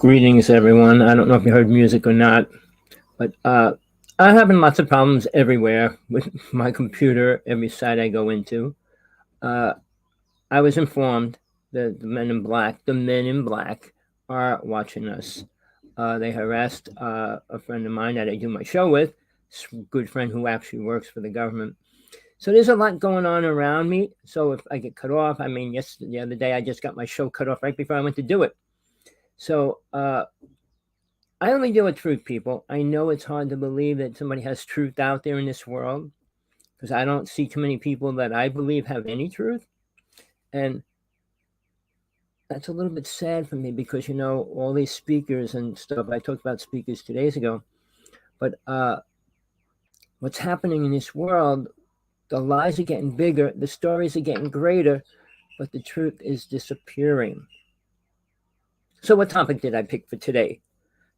Greetings, everyone. I don't know if you heard music or not, but I'm having lots of problems everywhere with my computer, every site I go into. Uh, I was informed that the men in black are watching us. They harassed a friend of mine that I do my show with, a good friend who actually works for the government. So there's a lot going on around me. So if I get cut off, the other day I just got my show cut off right before I went to do it. So I only deal with truth, people. I know it's hard to believe that somebody has truth out there in this world because I don't see too many people that I believe have any truth. And that's a little bit sad for me because, all these speakers and stuff, I talked about speakers 2 days ago, but what's happening in this world, the lies are getting bigger, the stories are getting greater, but the truth is disappearing. So what topic did I pick for today?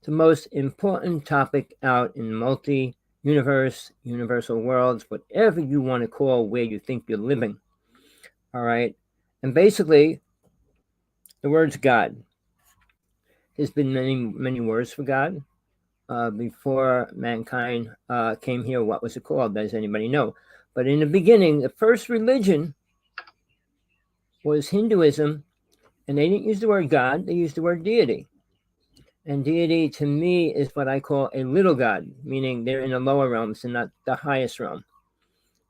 The most important topic out in multi-universe, universal worlds, whatever you want to call where you think you're living. All right. And basically, the word's God. There's been many words for God. Before mankind came here, what was it called? Does anybody know? But in the beginning, the first religion was Hinduism, and they didn't use the word God, they used the word deity. And deity to me is what I call a little god, meaning they're in the lower realms and not the highest realm.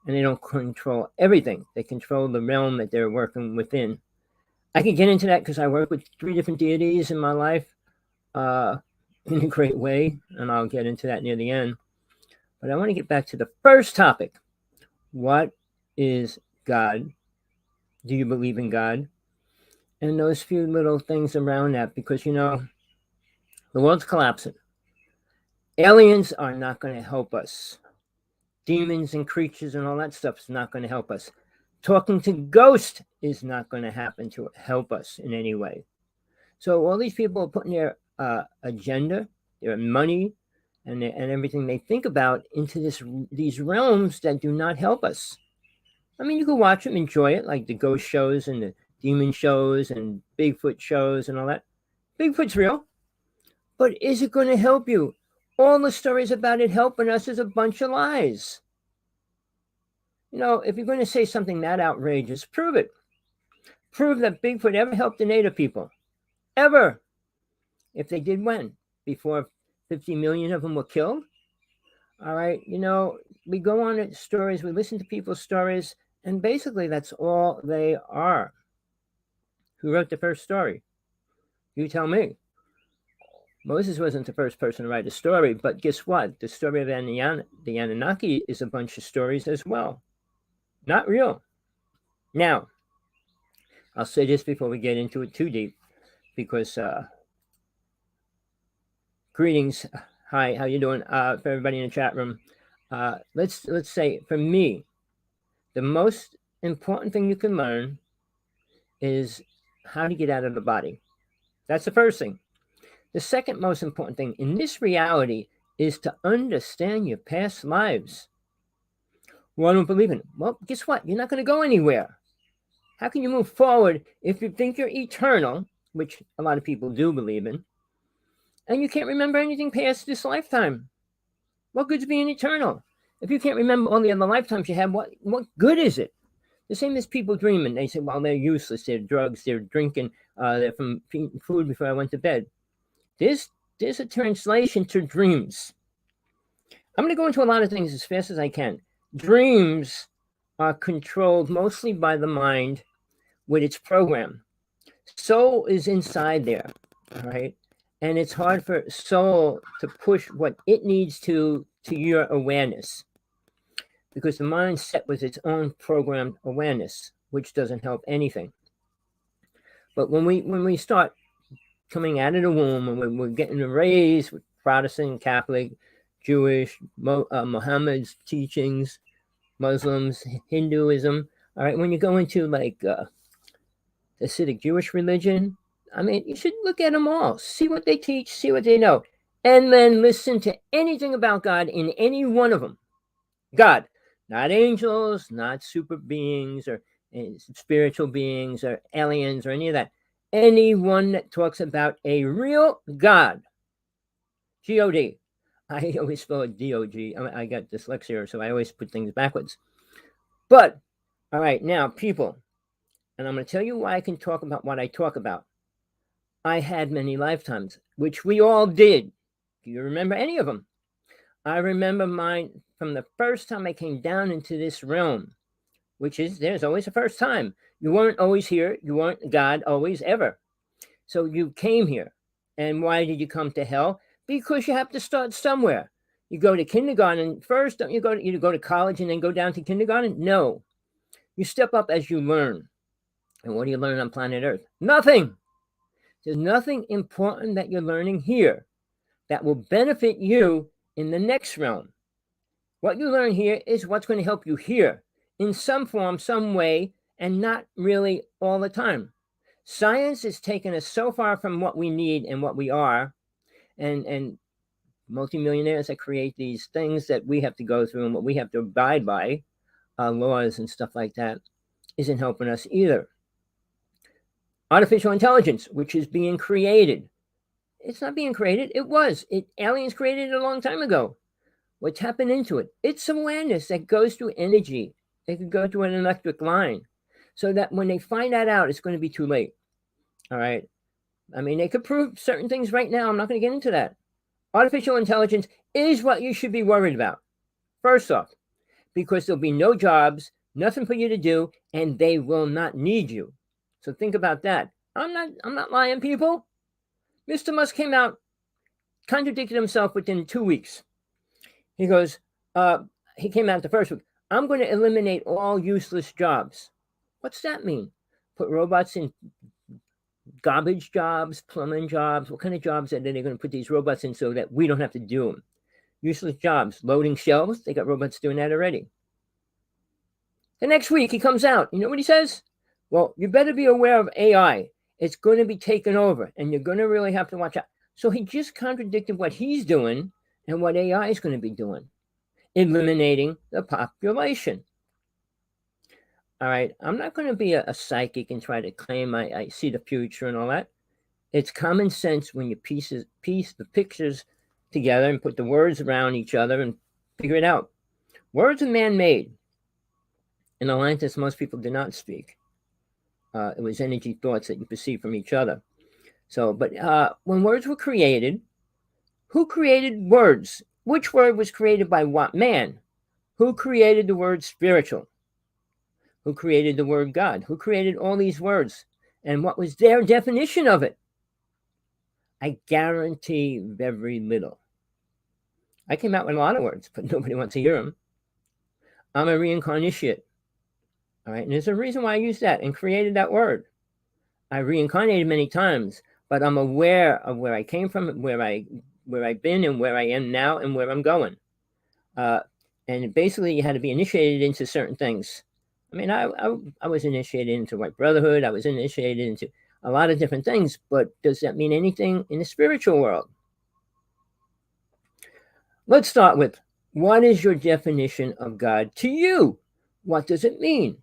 And they don't control everything. They control the realm that they're working within. I could get into that because I work with 3 different deities in my life in a great way. And I'll get into that near the end. But I want to get back to the first topic. What is God? Do you believe in God? And those few little things around that, because, the world's collapsing. Aliens are not going to help us. Demons and creatures and all that stuff is not going to help us. Talking to ghosts is not going to happen to help us in any way. So all these people are putting their agenda, their money, and everything they think about into these realms that do not help us. I mean, you can watch them, enjoy it, like the ghost shows and the demon shows and Bigfoot shows and all that. Bigfoot's real. But is it going to help you? All the stories about it helping us is a bunch of lies. If you're going to say something that outrageous, prove it. Prove that Bigfoot ever helped the native people. Ever. If they did, when? Before 50 million of them were killed? All right. We go on at stories, we listen to people's stories, and basically that's all they are. Who wrote the first story? You tell me. Moses wasn't the first person to write a story, but guess what? The story of the Anunnaki is a bunch of stories as well. Not real. Now, I'll say this before we get into it too deep, because greetings. Hi, how you doing? For everybody in the chat room, let's say for me, the most important thing you can learn is how to get out of the body. That's the first thing. The second most important thing in this reality is to understand your past lives. Well, I don't believe in it. Well, guess what? You're not going to go anywhere. How can you move forward if you think you're eternal, which a lot of people do believe in, and you can't remember anything past this lifetime? What good's being eternal? If you can't remember all the other lifetimes you had, what good is it? The same as people dreaming. They say, well, they're useless. They're drugs. They're drinking. They're from eating food before I went to bed. There's a translation to dreams. I'm going to go into a lot of things as fast as I can. Dreams are controlled mostly by the mind with its program. Soul is inside there, right? And it's hard for soul to push what it needs to your awareness, because the mind set with its own programmed awareness, which doesn't help anything. But when we start coming out of the womb and we're getting raised with Protestant, Catholic, Jewish, Muhammad's teachings, Muslims, Hinduism. All right, when you go into like the Hasidic Jewish religion, I mean, you should look at them all, see what they teach, see what they know, and then listen to anything about God in any one of them. God, not angels, not super beings or spiritual beings or aliens or any of that. anyone that talks about a real God, G-O-D. I always spell it D-O-G. I got dyslexia, so I always put things backwards. But, all right, now, people, and I'm going to tell you why I can talk about what I talk about. I had many lifetimes, which we all did. Do you remember any of them? I remember mine from the first time I came down into this realm, which is, there's always a first time. You weren't always here. You weren't God always, ever. So you came here. And why did you come to hell? Because you have to start somewhere. You go to kindergarten first, don't you go to college and then go down to kindergarten? No. You step up as you learn. And what do you learn on planet Earth? Nothing. There's nothing important that you're learning here that will benefit you in the next realm. What you learn here is what's going to help you here in some form, some way, and not really all the time. Science has taken us so far from what we need and what we are, and multimillionaires that create these things that we have to go through and what we have to abide by, laws and stuff like that, isn't helping us either. Artificial intelligence, which is being created. It's not being created. It was. Aliens created it a long time ago. We're tapping into it. It's awareness that goes through energy. They could go through an electric line. So that when they find that out, it's going to be too late. All right. I mean, they could prove certain things right now. I'm not going to get into that. Artificial intelligence is what you should be worried about. First off, because there'll be no jobs, nothing for you to do, and they will not need you. So think about that. I'm not lying, people. Mr. Musk came out, contradicted himself within 2 weeks. He goes, he came out the first week. I'm going to eliminate all useless jobs. What's that mean? Put robots in garbage jobs, plumbing jobs. What kind of jobs are they going to put these robots in so that we don't have to do them? Useless jobs, loading shelves. They got robots doing that already. The next week he comes out. You know what he says? Well, you better be aware of AI. It's going to be taken over, and you're going to really have to watch out. So he just contradicted what he's doing and what AI is going to be doing, eliminating the population. All right, I'm not going to be a psychic and try to claim I see the future and all that. It's common sense when you piece the pictures together and put the words around each other and figure it out. Words are man-made. In Atlantis, most people did not speak. It was energy thoughts that you perceive from each other. So, but when words were created, who created words? Which word was created by what man? Who created the word spiritual? Who created the word God? Who created all these words? And what was their definition of it? I guarantee very little. I came out with a lot of words, but nobody wants to hear them. I'm a reincarnation. All right, and there's a reason why I used that and created that word. I reincarnated many times, but I'm aware of where I came from, where I've been, and where I am now, and where I'm going. And basically, you had to be initiated into certain things. I mean, I was initiated into White Brotherhood. I was initiated into a lot of different things, but does that mean anything in the spiritual world? Let's start with, what is your definition of God to you? What does it mean?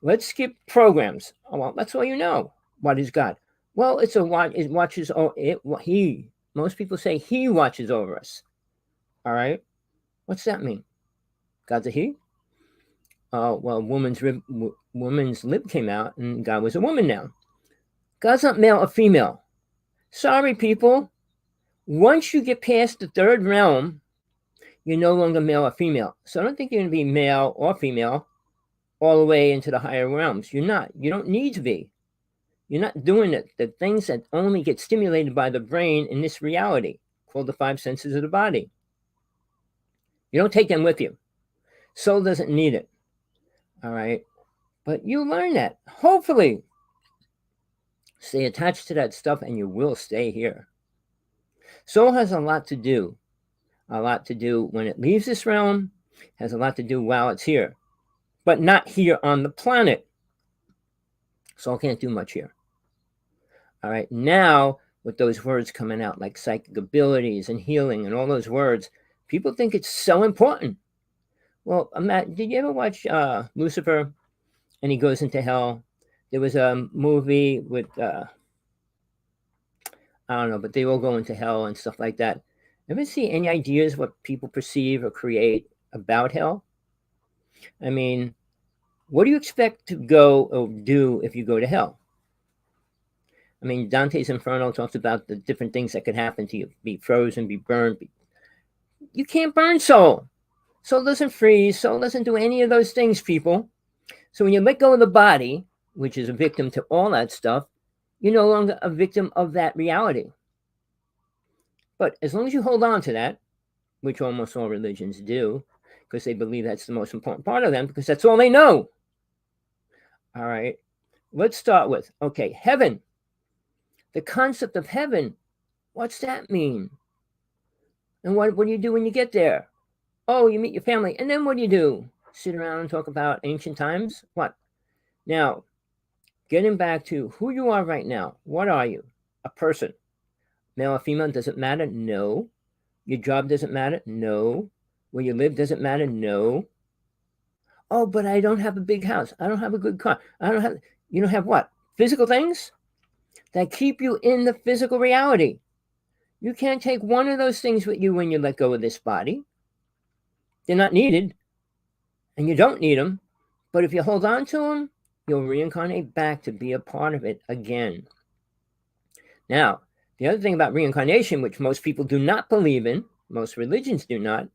Let's skip programs. Oh, well, that's all you know. What is God? Well, it's it watches. He. Most people say he watches over us. All right. What's that mean? God's a he? Well, woman's lib came out, and God was a woman now. God's not male or female. Sorry, people. Once you get past the third realm, you're no longer male or female. So I don't think you're going to be male or female all the way into the higher realms. You're not. You don't need to be. You're not doing it. The things that only get stimulated by the brain in this reality, called the 5 senses of the body. You don't take them with you. Soul doesn't need it. All right. But you learn that. Hopefully, stay attached to that stuff and you will stay here. Soul has a lot to do. A lot to do when it leaves this realm. Has a lot to do while it's here. But not here on the planet. Soul can't do much here. All right. Now, with those words coming out, like psychic abilities and healing and all those words, people think it's so important. Well, Matt, did you ever watch Lucifer and he goes into hell? There was a movie with I don't know, but they will go into hell and stuff like that. Ever see any ideas what people perceive or create about hell? I mean, what do you expect to go or do if you go to hell? I mean, Dante's Inferno talks about the different things that could happen to you: be frozen, be burned. You can't burn soul. Soul doesn't freeze. Soul doesn't do any of those things, people. So when you let go of the body, which is a victim to all that stuff, you're no longer a victim of that reality. But as long as you hold on to that, which almost all religions do, because they believe that's the most important part of them, because that's all they know. All right. Let's start with, okay, heaven. The concept of heaven, what's that mean? And what do you do when you get there? Oh, you meet your family. And then what do? Sit around and talk about ancient times? What? Now, getting back to who you are right now. What are you? A person. Male or female, doesn't matter? No. Your job doesn't matter? No. Where you live doesn't matter? No. Oh, but I don't have a big house. I don't have a good car. You don't have what? Physical things that keep you in the physical reality. You can't take one of those things with you when you let go of this body. They're not needed, and you don't need them. But if you hold on to them, you'll reincarnate back to be a part of it again. Now, the other thing about reincarnation, which most people do not believe in, most religions do not,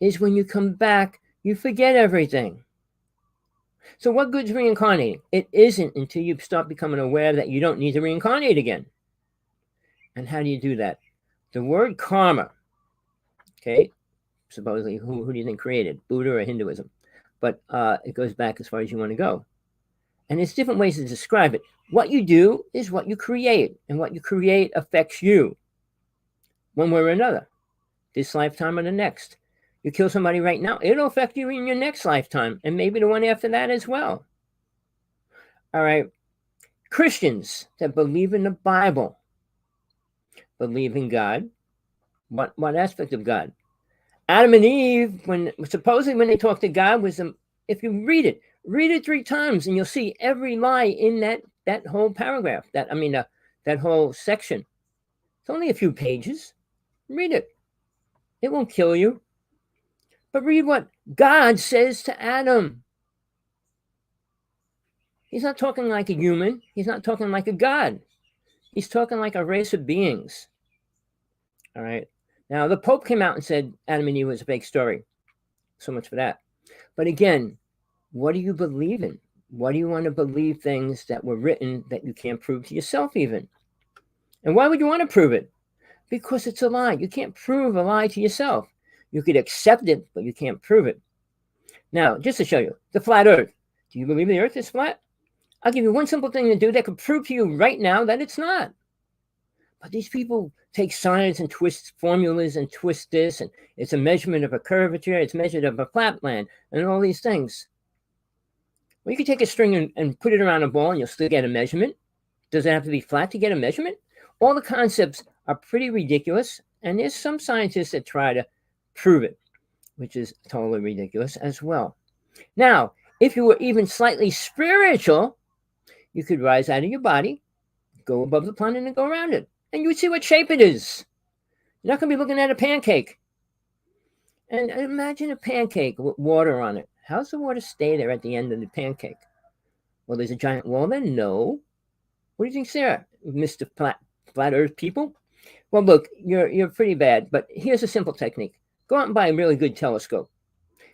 is when you come back, you forget everything. So what good's reincarnating? It isn't until you start becoming aware that you don't need to reincarnate again. And how do you do that? The word karma, okay, supposedly, who do you think created? Buddha or Hinduism? But it goes back as far as you want to go. And there's different ways to describe it. What you do is what you create, and what you create affects you one way or another, this lifetime or the next. You kill somebody right now, it'll affect you in your next lifetime, and maybe the one after that as well. All right. Christians that believe in the Bible believe in God. What aspect of God? Adam and Eve, supposedly when they talked to God, was if you read it 3 times, and you'll see every lie in that whole paragraph. That whole section. It's only a few pages. Read it. It won't kill you. But read what God says to Adam. He's not talking like a human. He's not talking like a God. He's talking like a race of beings. All right. Now, the Pope came out and said Adam and Eve was a fake story. So much for that. But again, what do you believe in? Why do you want to believe things that were written that you can't prove to yourself even? And why would you want to prove it? Because it's a lie. You can't prove a lie to yourself. You could accept it, but you can't prove it. Now, just to show you, the flat earth. Do you believe the earth is flat? I'll give you one simple thing to do that could prove to you right now that it's not. But these people take science and twist formulas and twist this, and it's a measurement of a curvature, it's measured of a flatland, and all these things. Well, you could take a string and put it around a ball, and you'll still get a measurement. Does it have to be flat to get a measurement? All the concepts are pretty ridiculous, and there's some scientists that try to prove it, which is totally ridiculous as well. Now, if you were even slightly spiritual, you could rise out of your body, go above the planet, and go around it. And you would see what shape it is. You're not going to be looking at a pancake. And imagine a pancake with water on it. How's the water stay there at the end of the pancake? Well, there's a giant wall there? No. What do you think's there, Mr. Flat Earth people? Well, look, you're pretty bad, but here's a simple technique. Go out and buy a really good telescope.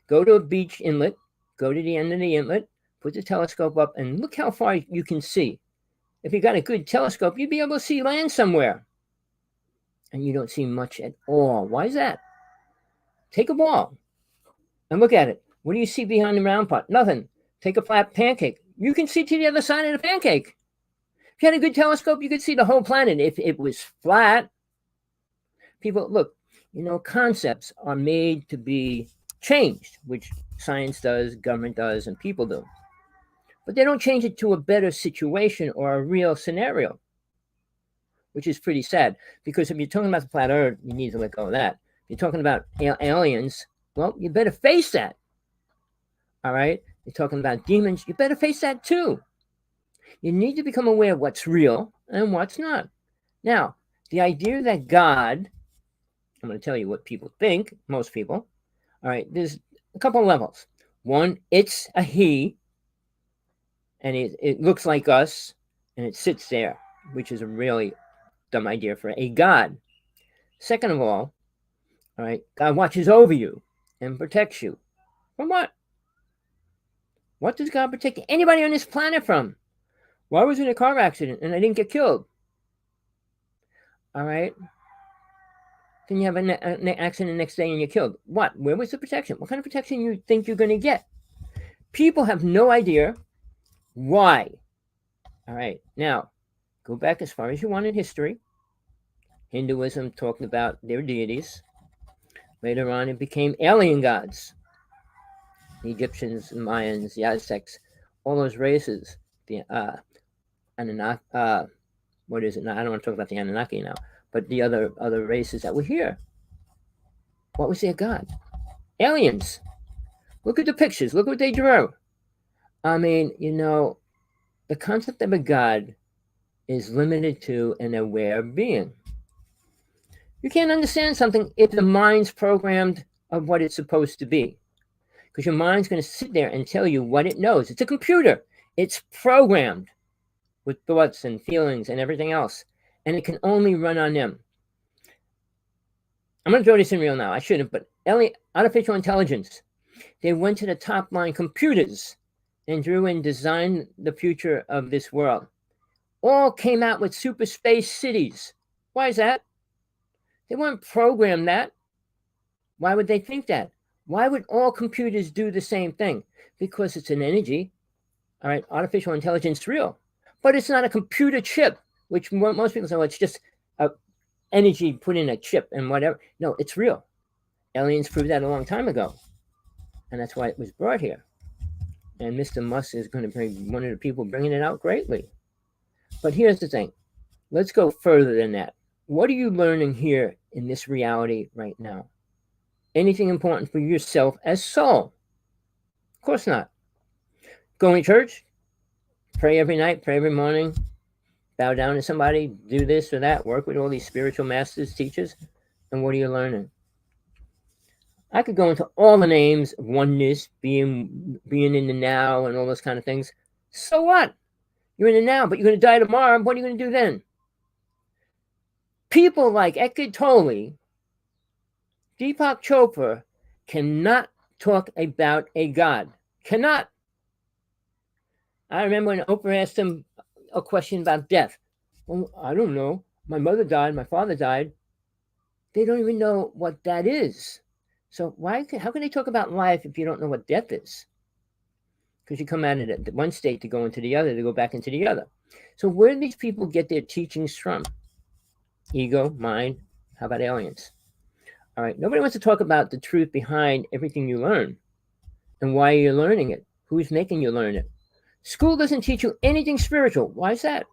Go to a beach inlet, go to the end of the inlet, put the telescope up, and look how far you can see. If you got a good telescope, you'd be able to see land somewhere. And you don't see much at all. Why is that? Take a ball and look at it. What do you see behind the round pot? Nothing. Take a flat pancake. You can see to the other side of the pancake. If you had a good telescope, you could see the whole planet if it was flat. People, look, concepts are made to be changed, which science does, government does, and people do. But they don't change it to a better situation or a real scenario, which is pretty sad. Because if you're talking about the flat earth, you need to let go of that. If you're talking about aliens, well, you better face that. All right? You're talking about demons, you better face that too. You need to become aware of what's real and what's not. Now, The idea that God, I'm going to tell you what people think, most people. All right, there's a couple of levels. One, it's a he, and it looks like us, and it sits there, which is a really dumb idea for a God. Second of all right, God watches over you and protects you. From what? What does God protect anybody on this planet from? Well, I was in a car accident and I didn't get killed. All right. Then you have an accident the next day and you're killed. What? Where was the protection? What kind of protection you think you're going to get? People have no idea why. All right. Now, go back as far as you want in history. Hinduism talked about their deities. Later on, it became alien gods. The Egyptians, the Mayans, the Aztecs, all those races. The Anunnaki, what is it now? I don't want to talk about the Anunnaki now, but the other races that were here. What was their god? Aliens. Look at the pictures. Look what they drew. I mean, the concept of a god is limited to an aware being. You can't understand something if the mind's programmed of what it's supposed to be. Because your mind's going to sit there and tell you what it knows. It's a computer. It's programmed with thoughts and feelings and everything else. And it can only run on them. I'm going to throw this in real now. I shouldn't, but artificial intelligence. They went to the top line computers and drew and designed the future of this world. All came out with super space cities. Why is that? They weren't programmed that. Why would they think that? Why would all computers do the same thing? Because it's an energy. All right, artificial intelligence is real. But it's not a computer chip, which most people say, well, it's just energy put in a chip and whatever. No, it's real. Aliens proved that a long time ago. And that's why it was brought here. And Mr. Musk is going to be one of the people bringing it out greatly. But here's the thing. Let's go further than that. What are you learning here in this reality right now? Anything important for yourself as soul? Of course not. Going to church, pray every night, pray every morning, bow down to somebody, do this or that, work with all these spiritual masters, teachers, and what are you learning? I could go into all the names of oneness, being in the now, and all those kind of things. So what? You're in the now, but you're going to die tomorrow. What are you going to do then? People like Eckhart Tolle, Deepak Chopra cannot talk about a God. Cannot. I remember when Oprah asked him a question about death. Well, I don't know. My mother died. My father died. They don't even know what that is. So how can they talk about life if you don't know what death is? Because you come out of one state to go into the other, to go back into the other. So where do these people get their teachings from? Ego, mind, how about aliens? All right, nobody wants to talk about the truth behind everything you learn and why you're learning it. Who's making you learn it? School doesn't teach you anything spiritual. Why is that?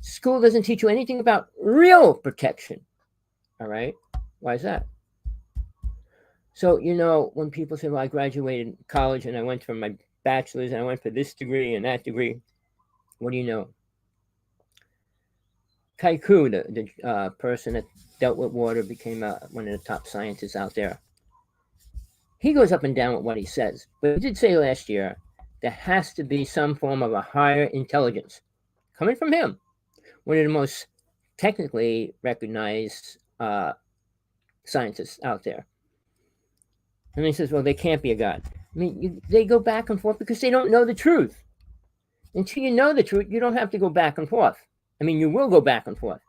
School doesn't teach you anything about real protection. All right, why is that? So, when people say, well, I graduated college and I went for my bachelor's and I went for this degree and that degree, what do you know? Kaiku, the person that dealt with water, became one of the top scientists out there. He goes up and down with what he says. But he did say last year, there has to be some form of a higher intelligence coming from him. One of the most technically recognized scientists out there. And he says, well, they can't be a God. I mean, they go back and forth because they don't know the truth. Until you know the truth, you don't have to go back and forth. I mean, you will go back and forth.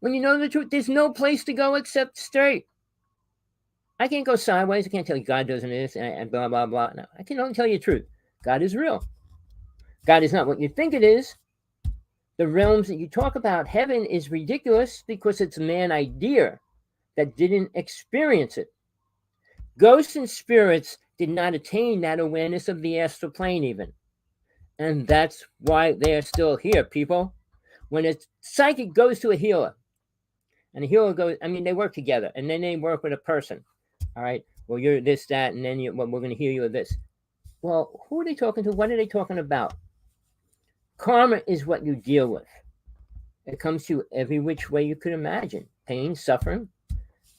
When you know the truth, there's no place to go except straight. I can't go sideways. I can't tell you God doesn't this and blah, blah, blah. No, I can only tell you the truth. God is real. God is not what you think it is. The realms that you talk about, heaven, is ridiculous because it's a man idea that didn't experience it. Ghosts and spirits did not attain that awareness of the astral plane even. And that's why they're still here, people. When a psychic goes to a healer, and the healer goes, they work together, and then they work with a person. All right, well, you're this, that, and then we're going to heal you with this. Well, who are they talking to? What are they talking about? Karma is what you deal with. It comes to you every which way you could imagine. Pain, suffering,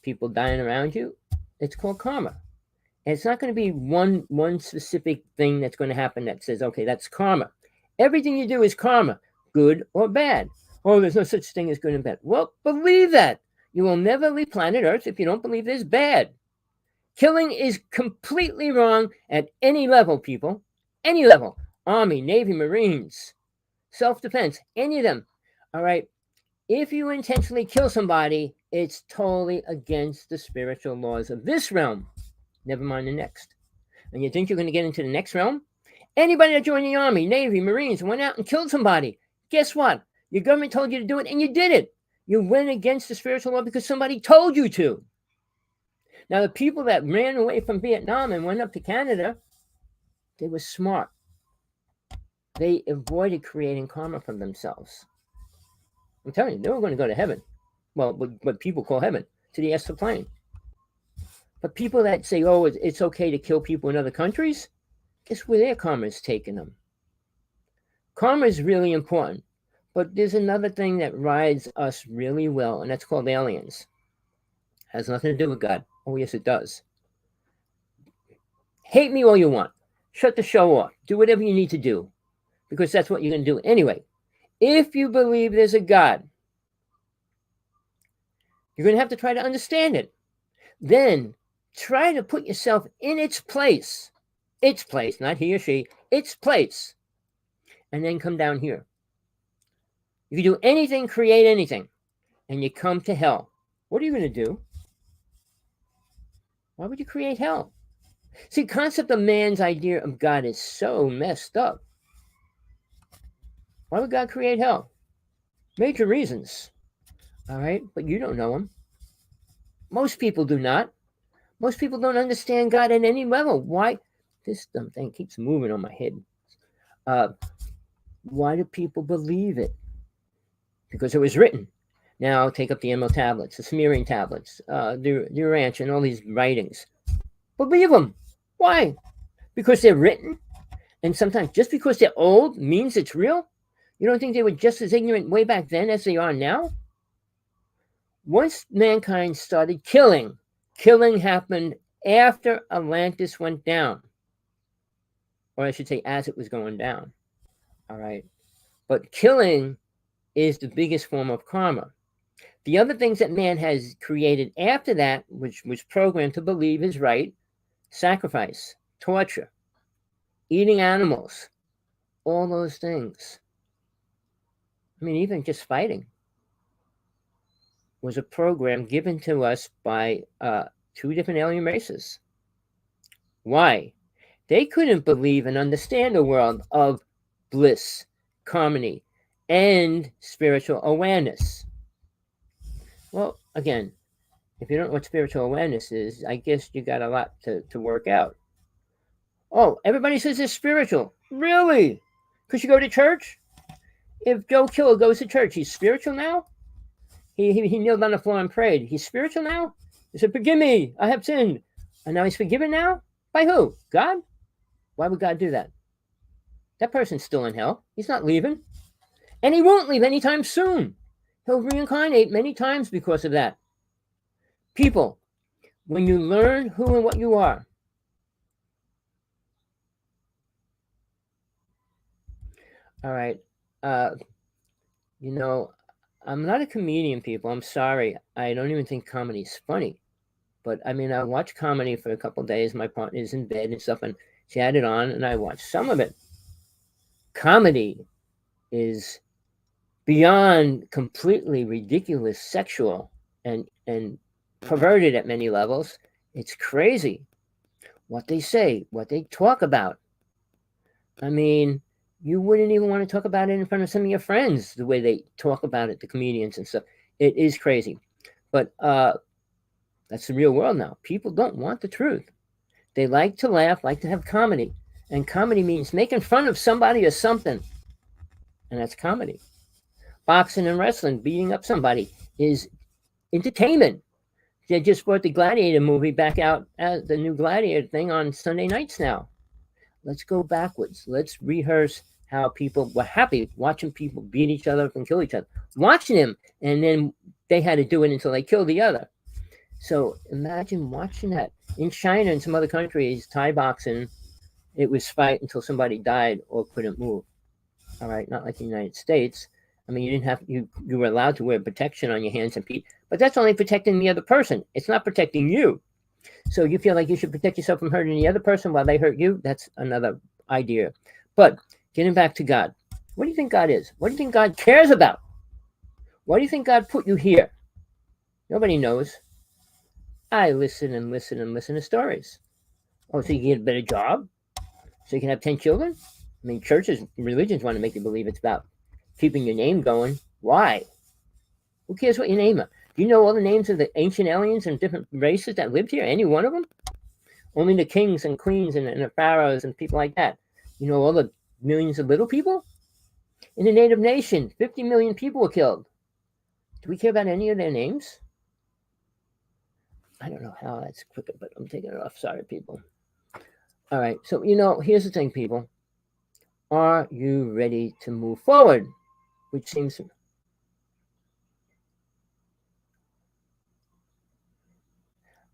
people dying around you. It's called karma. And it's not going to be one specific thing that's going to happen that says, okay, that's karma. Everything you do is karma, good or bad. Oh, there's no such thing as good and bad. Well, believe that. You will never leave planet Earth if you don't believe there's bad. Killing is completely wrong at any level, people. Any level. Army, Navy, Marines, self-defense, any of them. All right. If you intentionally kill somebody, it's totally against the spiritual laws of this realm. Never mind the next. And you think you're going to get into the next realm? Anybody that joined the Army, Navy, Marines, went out and killed somebody, guess what? Your government told you to do it, and you did it. You went against the spiritual law because somebody told you to. Now, the people that ran away from Vietnam and went up to Canada, they were smart. They avoided creating karma for themselves. I'm telling you, they were going to go to heaven. Well, what people call heaven, to the astral plane. But people that say, oh, it's okay to kill people in other countries, guess where their karma is taking them? Karma is really important. But there's another thing that rides us really well, and that's called aliens. Has nothing to do with God. Oh, yes, it does. Hate me all you want. Shut the show off. Do whatever you need to do, because that's what you're going to do anyway. If you believe there's a God, you're going to have to try to understand it. Then try to put yourself in its place. Its place, not he or she. Its place. And then come down here. If you do anything, create anything, and you come to hell, what are you going to do? Why would you create hell? See, the concept of man's idea of God is so messed up. Why would God create hell? Major reasons. All right, but you don't know them. Most people do not. Most people don't understand God at any level. Why? This dumb thing keeps moving on my head. Why do people believe it? Because it was written. Now take up the Emerald tablets, the Sumerian tablets, the Urantia, and all these writings. Believe them. Why? Because they're written? And sometimes just because they're old means it's real? You don't think they were just as ignorant way back then as they are now? Once mankind started killing happened after Atlantis went down. Or I should say as it was going down. All right. But killing is the biggest form of karma. The other things that man has created after that, which was programmed to believe is right, sacrifice, torture, eating animals, all those things. I mean, even just fighting was a program given to us by 2 different alien races. Why? They couldn't believe and understand a world of bliss, harmony, and spiritual awareness. Well, again, if you don't know what spiritual awareness is, I guess you got a lot to work out. Oh, everybody says it's spiritual. Really? Because you go to church? If Joe Killer goes to church, he's spiritual now? He kneeled on the floor and prayed. He's spiritual now? He said, forgive me, I have sinned. And now he's forgiven now? By who? God? Why would God do that? That person's still in hell. He's not leaving. And he won't leave anytime soon. He'll reincarnate many times because of that. People, when you learn who and what you are, all right, you know, I'm not a comedian, people. I'm sorry. I don't even think comedy's funny. But, I mean, I watch comedy for a couple of days. My partner's in bed and stuff, and she had it on, and I watched some of it. Comedy is beyond completely ridiculous, sexual, and perverted at many levels. It's crazy what they say, what they talk about. I mean, you wouldn't even want to talk about it in front of some of your friends, the way they talk about it, the comedians and stuff. It is crazy. But that's the real world now. People don't want the truth. They like to laugh, like to have comedy. And comedy means making fun of somebody or something. And that's comedy. Boxing and wrestling, beating up somebody, is entertainment. They just brought the Gladiator movie back out, the new Gladiator thing on Sunday nights now. Let's go backwards. Let's rehearse how people were happy watching people beat each other up and kill each other, watching them, and then they had to do it until they killed the other. So imagine watching that. In China and some other countries, Thai boxing, it was fight until somebody died or couldn't move. All right, not like the United States. I mean, you were allowed to wear protection on your hands and feet, but that's only protecting the other person. It's not protecting you. So you feel like you should protect yourself from hurting the other person while they hurt you. That's another idea. But getting back to God, what do you think God is? What do you think God cares about? Why do you think God put you here? Nobody knows. I listen and listen and listen to stories. Oh, so you can get a better job? So you can have 10 children? I mean, churches, religions want to make you believe it's about keeping your name going. Why? Who cares what your name is? Do you know all the names of the ancient aliens and different races that lived here? Any one of them? Only the kings and queens and the pharaohs and people like that. You know all the millions of little people? In the native nation, 50 million people were killed. Do we care about any of their names? I don't know how that's quicker, but I'm taking it off. Sorry, people. All right. So, here's the thing, people. Are you ready to move forward? Which seems...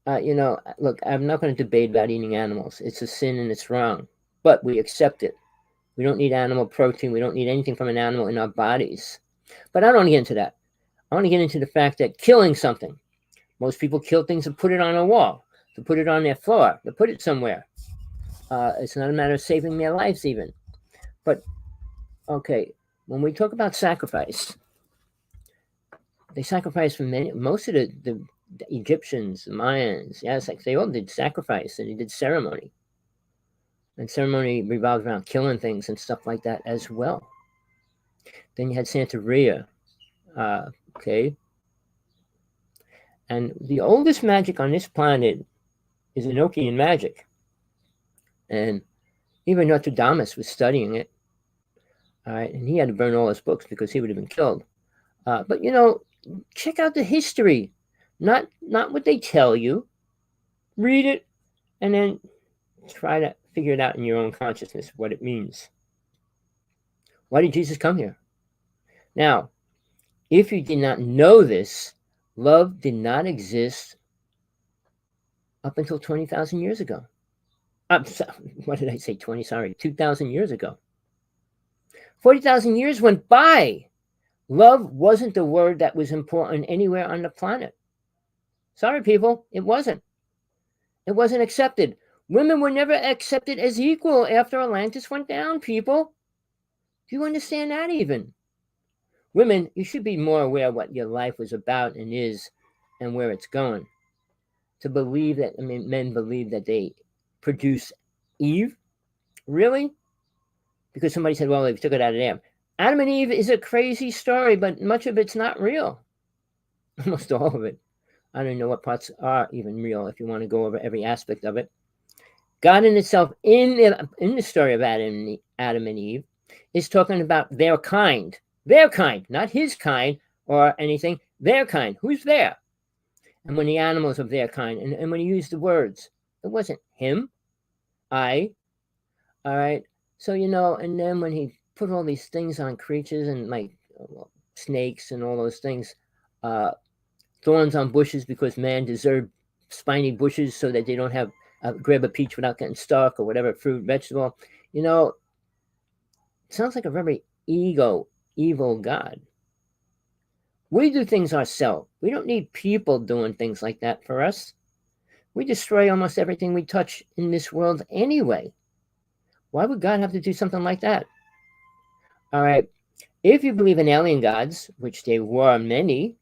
look, I'm not going to debate about eating animals. It's a sin and it's wrong. But we accept it. We don't need animal protein. We don't need anything from an animal in our bodies. But I don't want to get into that. I want to get into the fact that killing something. Most people kill things and put it on a wall, to put it on their floor, to put it somewhere. It's not a matter of saving their lives even. But, okay, when we talk about sacrifice, they sacrificed for most of the Egyptians, the Mayans, yes, they all did sacrifice and they did ceremony. And ceremony revolved around killing things and stuff like that as well. Then you had Santeria, okay? And the oldest magic on this planet is Enochian magic. And even Nostradamus was studying it. All right, and he had to burn all his books because he would have been killed. But, check out the history. Not what they tell you. Read it and then try to figure it out in your own consciousness, what it means. Why did Jesus come here? Now, if you did not know this, love did not exist up until 20,000 years ago. What did I say? 20? Sorry, 2,000 years ago. 40,000 years went by. Love wasn't the word that was important anywhere on the planet. Sorry, people, it wasn't. It wasn't accepted. Women were never accepted as equal after Atlantis went down, people. Do you understand that even? Women, you should be more aware of what your life was about and is and where it's going. To believe that, men believe that they produce Eve? Really? Because somebody said, well, they took it out of Adam. Adam and Eve is a crazy story, but much of it's not real. Almost all of it. I don't even know what parts are even real if you want to go over every aspect of it. God in itself, in the story of Adam and Eve, is talking about their kind. Their kind, not his kind or anything. Their kind. Who's there? And when the animals of their kind, and when he used the words, it wasn't him, I. All right. So, and then when he put all these things on creatures and like snakes and all those things, thorns on bushes because man deserved spiny bushes so that they don't have grab a peach without getting stuck or whatever, fruit, vegetable. It sounds like a very evil God. We do things ourselves. We don't need people doing things like that for us. We destroy almost everything we touch in this world anyway. Why would God have to do something like that? All right. If you believe in alien gods, which there were many,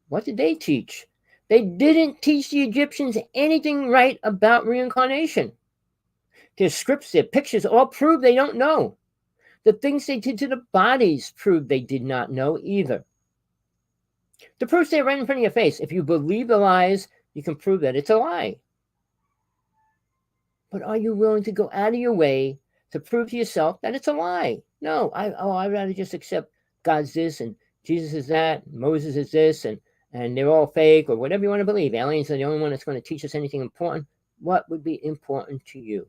what did they teach? They didn't teach the Egyptians anything right about reincarnation. Their scripts, their pictures all prove they don't know. The things they did to the bodies prove they did not know either. The proof's there right in front of your face. If you believe the lies, you can prove that it's a lie. But are you willing to go out of your way to prove to yourself that it's a lie? No, I'd rather just accept God's this and Jesus is that, Moses is this, and they're all fake or whatever you want to believe. Aliens are the only one that's going to teach us anything important. What would be important to you?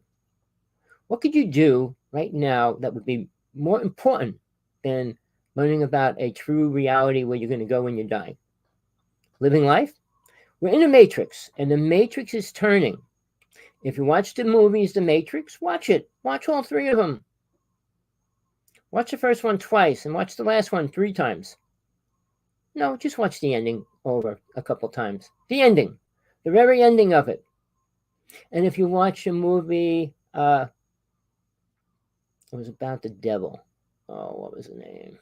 What could you do right now that would be more important than learning about a true reality where you're going to go when you die. Living life? We're in a matrix, and the matrix is turning. If you watch the movies, The Matrix, watch it. Watch all 3 of them. Watch the first one twice and watch the last one 3 times. No, just watch the ending over a couple times. The ending. The very ending of it. And if you watch a movie, it was about the devil. Oh, what was the name?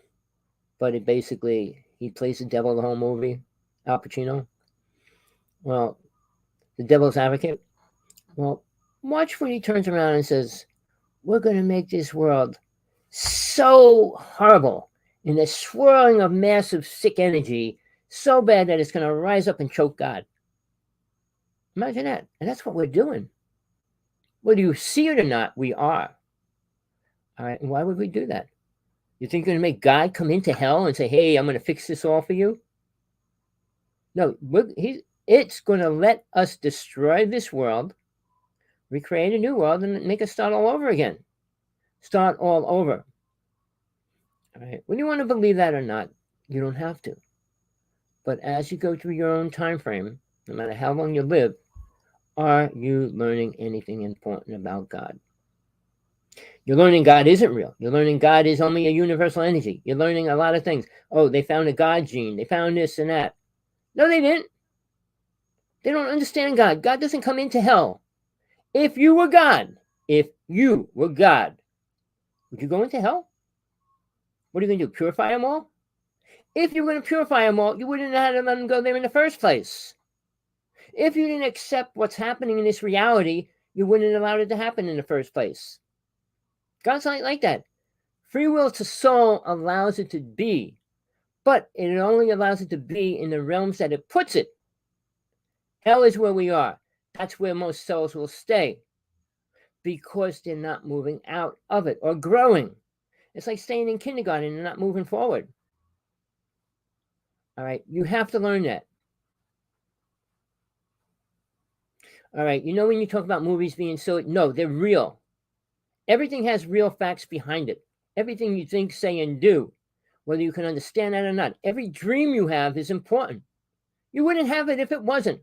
But it basically, he plays the devil the whole movie. Al Pacino. Well, the devil's advocate. Well, watch when he turns around and says, we're going to make this world so horrible in the swirling of massive sick energy, so bad that it's going to rise up and choke God. Imagine that. And that's what we're doing. Whether you see it or not, we are. All right. And why would we do that? You think you're going to make God come into hell and say, hey, I'm going to fix this all for you? No, it's going to let us destroy this world, recreate a new world, and make us start all over again. Start all over. All right. Whether you want to believe that or not, you don't have to. But as you go through your own time frame, no matter how long you live, are you learning anything important about God? You're learning God isn't real. You're learning God is only a universal energy. You're learning a lot of things. Oh, they found a God gene. They found this and that. No, they didn't. They don't understand God. God doesn't come into hell. If you were God, would you go into hell? What are you going to do? Purify them all? If you were going to purify them all, you wouldn't have had to let them go there in the first place. If you didn't accept what's happening in this reality, you wouldn't have allowed it to happen in the first place. God's not like that. Free will to soul allows it to be, but it only allows it to be in the realms that it puts it. Hell is where we are. That's where most souls will stay because they're not moving out of it or growing. It's like staying in kindergarten and not moving forward. All right, you have to learn that. All right, you know when you talk about movies being silly? No, they're real. Everything has real facts behind it. Everything you think, say, and do, whether you can understand that or not. Every dream you have is important. You wouldn't have it if it wasn't.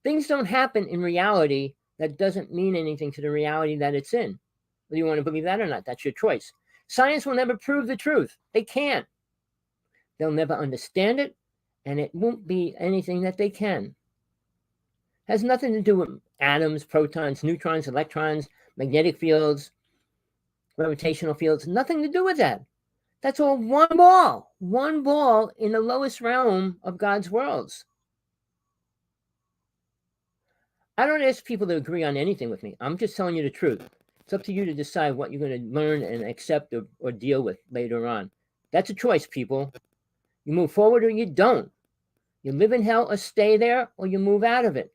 Things don't happen in reality that doesn't mean anything to the reality that it's in. Whether you want to believe that or not, that's your choice. Science will never prove the truth. They can't. They'll never understand it, and it won't be anything that they can. It has nothing to do with atoms, protons, neutrons, electrons, magnetic fields, gravitational fields, nothing to do with that. That's all one ball in the lowest realm of God's worlds. I don't ask people to agree on anything with me. I'm just telling you the truth. It's up to you to decide what you're going to learn and accept or deal with later on. That's a choice, people. You move forward or you don't. You live in hell or stay there, or you move out of it.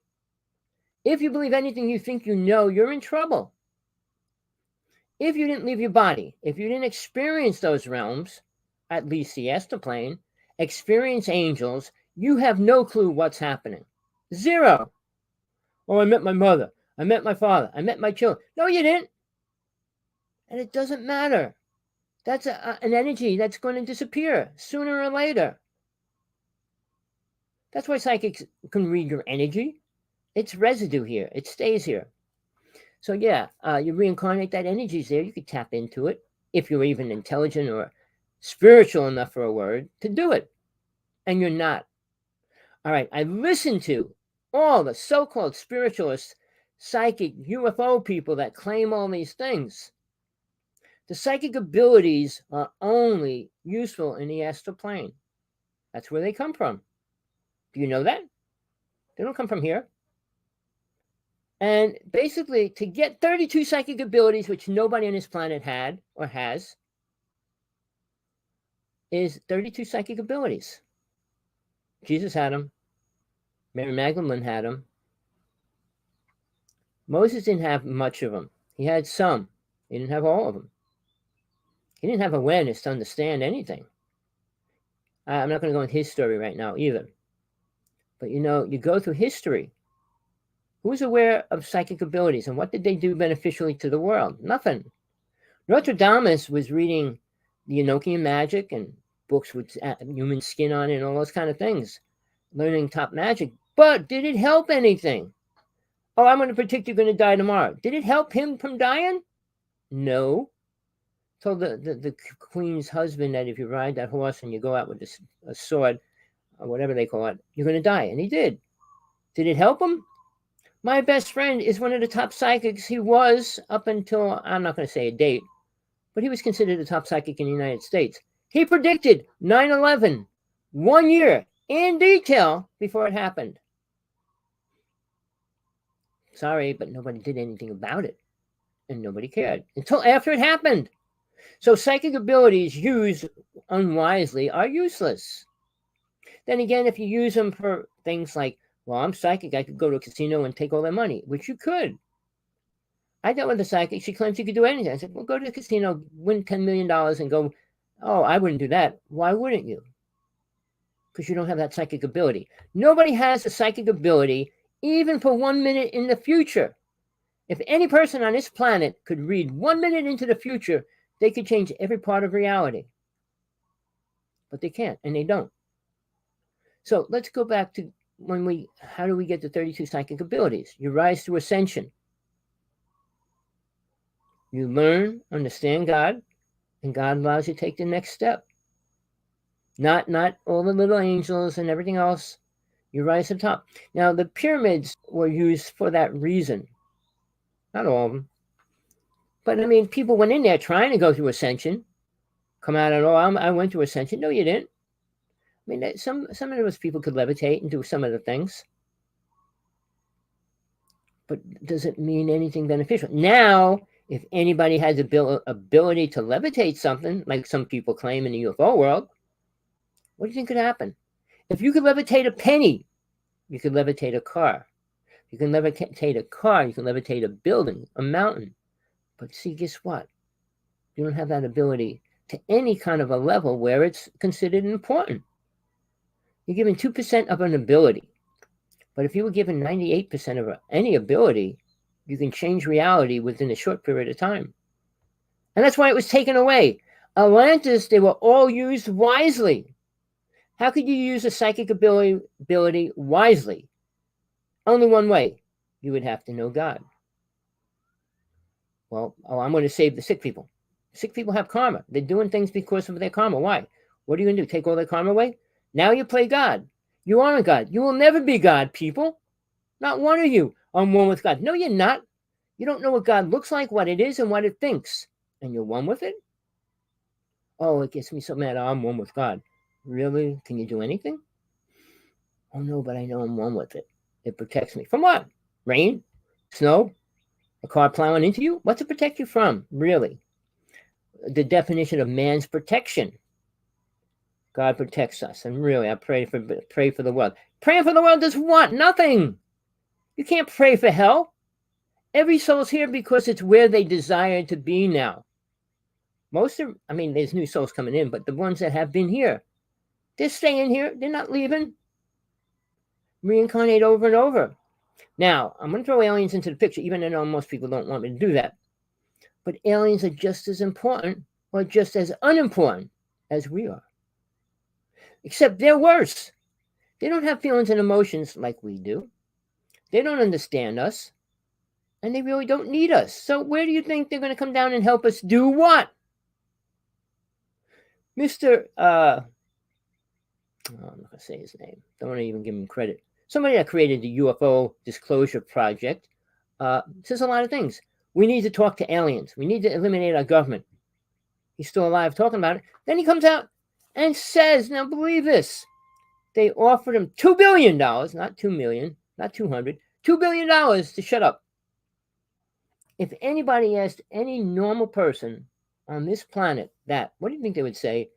If you believe anything you think you know, you're in trouble. If you didn't leave your body, if you didn't experience those realms, at least the astral plane, experience angels, you have no clue what's happening. Zero. Oh, I met my mother. I met my father. I met my children. No, you didn't. And it doesn't matter. That's an energy that's going to disappear sooner or later. That's why psychics can read your energy. It's residue here. It stays here. So yeah, you reincarnate that energy's there. You could tap into it if you're even intelligent or spiritual enough for a word to do it. And you're not. All right, I listen to all the so-called spiritualists, psychic UFO people that claim all these things. The psychic abilities are only useful in the astral plane. That's where they come from. Do you know that? They don't come from here. And basically, to get 32 psychic abilities, which nobody on this planet had or has, is 32 psychic abilities. Jesus had them. Mary Magdalene had them. Moses didn't have much of them. He had some. He didn't have all of them. He didn't have awareness to understand anything. I'm not going to go into his story right now either. But you know, you go through history. Who's aware of psychic abilities and what did they do beneficially to the world? Nothing. Nostradamus was reading the Enochian magic and books with human skin on it and all those kind of things, learning top magic. But did it help anything? Oh, I'm going to predict you're going to die tomorrow. Did it help him from dying? No. Told the queen's husband that if you ride that horse and you go out with a sword, or whatever they call it, you're going to die. And he did. Did it help him? My best friend is one of the top psychics. He was up until, I'm not going to say a date, but he was considered a top psychic in the United States. He predicted 9/11 1 year in detail before it happened. Sorry, but nobody did anything about it. And nobody cared until after it happened. So psychic abilities used unwisely are useless. Then again, if you use them for things like, well, I'm psychic, I could go to a casino and take all their money, which you could. I dealt with a psychic. She claimed she could do anything. I said, well, go to the casino, win $10 million and go. Oh, I wouldn't do that. Why wouldn't you? Because you don't have that psychic ability. Nobody has a psychic ability even for 1 minute in the future. If any person on this planet could read 1 minute into the future, they could change every part of reality. But they can't, and they don't. So let's go back to how do we get the 32 psychic abilities? You rise through ascension. You learn, understand God, and God allows you to take the next step. Not all the little angels and everything else. You rise to the top. Now, the pyramids were used for that reason. Not all of them. But, I mean, people went in there trying to go through ascension. Come out and, I went through ascension. No, you didn't. I mean, some of those people could levitate and do some of the things. But does it mean anything beneficial? Now, if anybody has the ability to levitate something, like some people claim in the UFO world, what do you think could happen? If you could levitate a penny, you could levitate a car. You can levitate a car, you can levitate a building, a mountain. But see, guess what? You don't have that ability to any kind of a level where it's considered important. You're given 2% of an ability. But if you were given 98% of any ability, you can change reality within a short period of time. And that's why it was taken away. Atlantis, they were all used wisely. How could you use a psychic ability wisely? Only one way. You would have to know God. Well, I'm going to save the sick people. Sick people have karma. They're doing things because of their karma. Why? What are you going to do? Take all their karma away? Now you play God. You are a God. You will never be God, people. Not one of you are one with God. No, you're not. You don't know what God looks like, what it is, and what it thinks. And you're one with it? Oh, it gets me so mad. I'm one with God. Really? Can you do anything? Oh, no, but I know I'm one with it. It protects me. From what? Rain? Snow? A car plowing into you? What's it protect you from, really? The definition of man's protection. God protects us. And really, I pray for the world. Praying for the world does what? Nothing. You can't pray for hell. Every soul's here because it's where they desire to be now. There's new souls coming in, but the ones that have been here, they're staying here. They're not leaving. Reincarnate over and over. Now, I'm going to throw aliens into the picture, even though I know most people don't want me to do that. But aliens are just as important or just as unimportant as we are. Except they're worse. They don't have feelings and emotions like we do. They don't understand us. And they really don't need us. So where do you think they're going to come down and help us do what? Mr. I'm not going to say his name. Don't want to even give him credit. Somebody that created the UFO Disclosure Project says a lot of things. We need to talk to aliens. We need to eliminate our government. He's still alive talking about it. Then he comes out and says, now believe this, they offered him $2 billion, not 2 million, not 200, $2 billion to shut up. If anybody asked any normal person on this planet that, what do you think they would say?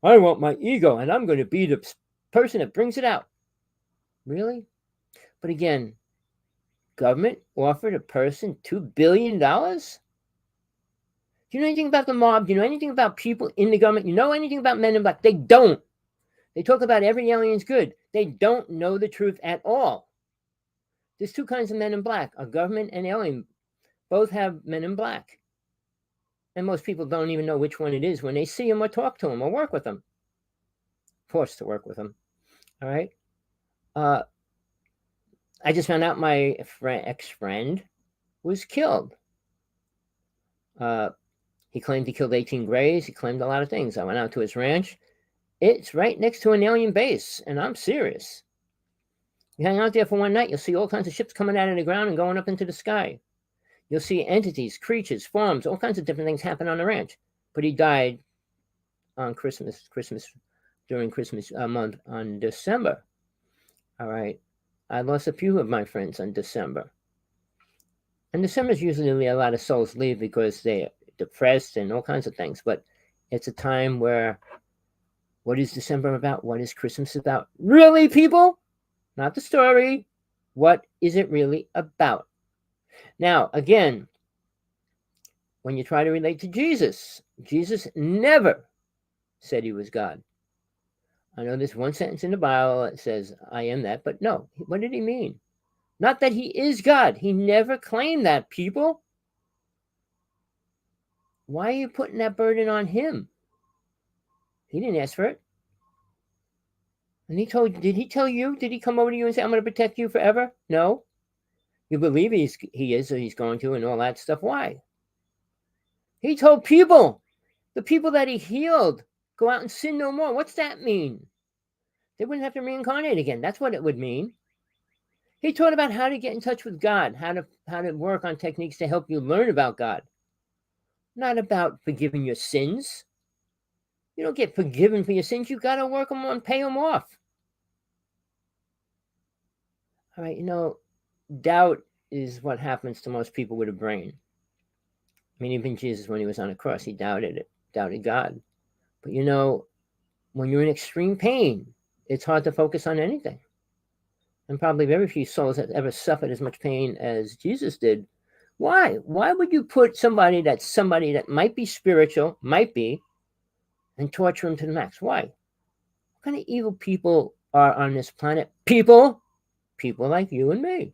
I want my ego, and I'm going to be the person that brings it out. Really? But again, government offered a person $2 billion? Do you know anything about the mob? Do you know anything about people in the government? You know anything about men in black? They don't. They talk about every alien's good. They don't know the truth at all. There's two kinds of men in black, a government and alien. Both have men in black. And most people don't even know which one it is when they see him or talk to him or work with him. Forced to work with him. All right. I just found out my ex-friend was killed. He claimed he killed 18 Greys. He claimed a lot of things. I went out to his ranch. It's right next to an alien base, and I'm serious. You hang out there for one night, you'll see all kinds of ships coming out of the ground and going up into the sky. You'll see entities, creatures, forms, all kinds of different things happen on the ranch. But he died on Christmas during Christmas month on December. All right. I lost a few of my friends on December. And December is usually a lot of souls leave because they're depressed and all kinds of things. But it's a time where, what is December about? What is Christmas about? Really, people? Not the story. What is it really about? Now, again, when you try to relate to Jesus, Jesus never said he was God. I know there's one sentence in the Bible that says, I am that, but no. What did he mean? Not that he is God. He never claimed that, people. Why are you putting that burden on him? He didn't ask for it. And did he tell you? Did he come over to you and say, I'm going to protect you forever? No. You believe he is, or he's going to, and all that stuff. Why? He told people, the people that he healed, go out and sin no more. What's that mean? They wouldn't have to reincarnate again. That's what it would mean. He taught about how to get in touch with God, how to work on techniques to help you learn about God. Not about forgiving your sins. You don't get forgiven for your sins. You got to work them on, pay them off. All right, doubt is what happens to most people with a brain. I mean, even Jesus, when he was on the cross, he doubted God. But when you're in extreme pain, it's hard to focus on anything. And probably very few souls have ever suffered as much pain as Jesus did. Why? Why would you put somebody that might be spiritual, and torture them to the max? Why? What kind of evil people are on this planet? People like you and me.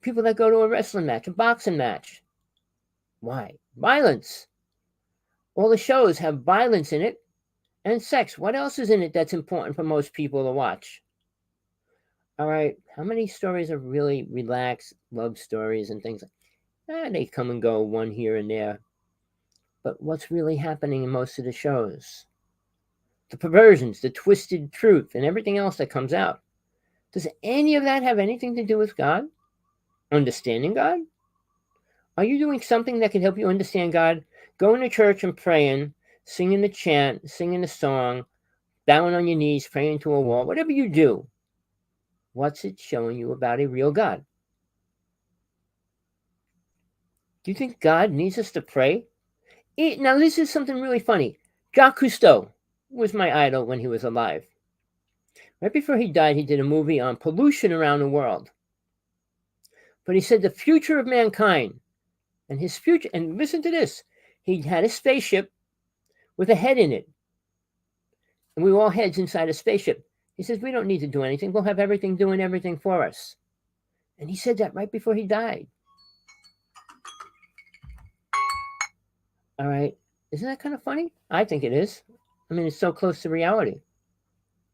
People that go to a wrestling match, a boxing match. Why? Violence. All the shows have violence in it and sex. What else is in it that's important for most people to watch? All right, how many stories are really relaxed love stories and things? They come and go, one here and there. But what's really happening in most of the shows? The perversions, the twisted truth, and everything else that comes out. Does any of that have anything to do with God? Understanding God? Are you doing something that can help you understand God? Going to church and praying, singing the chant, singing the song, bowing on your knees, praying to a wall, whatever you do. What's it showing you about a real God? Do you think God needs us to pray? Now, this is something really funny. Jacques Cousteau was my idol when he was alive. Right before he died, he did a movie on pollution around the world. But he said the future of mankind and his future, and listen to this, he had a spaceship with a head in it. And we were all heads inside a spaceship. He says, we don't need to do anything. We'll have everything doing everything for us. And he said that right before he died. All right. Isn't that kind of funny? I think it is. I mean, it's so close to reality.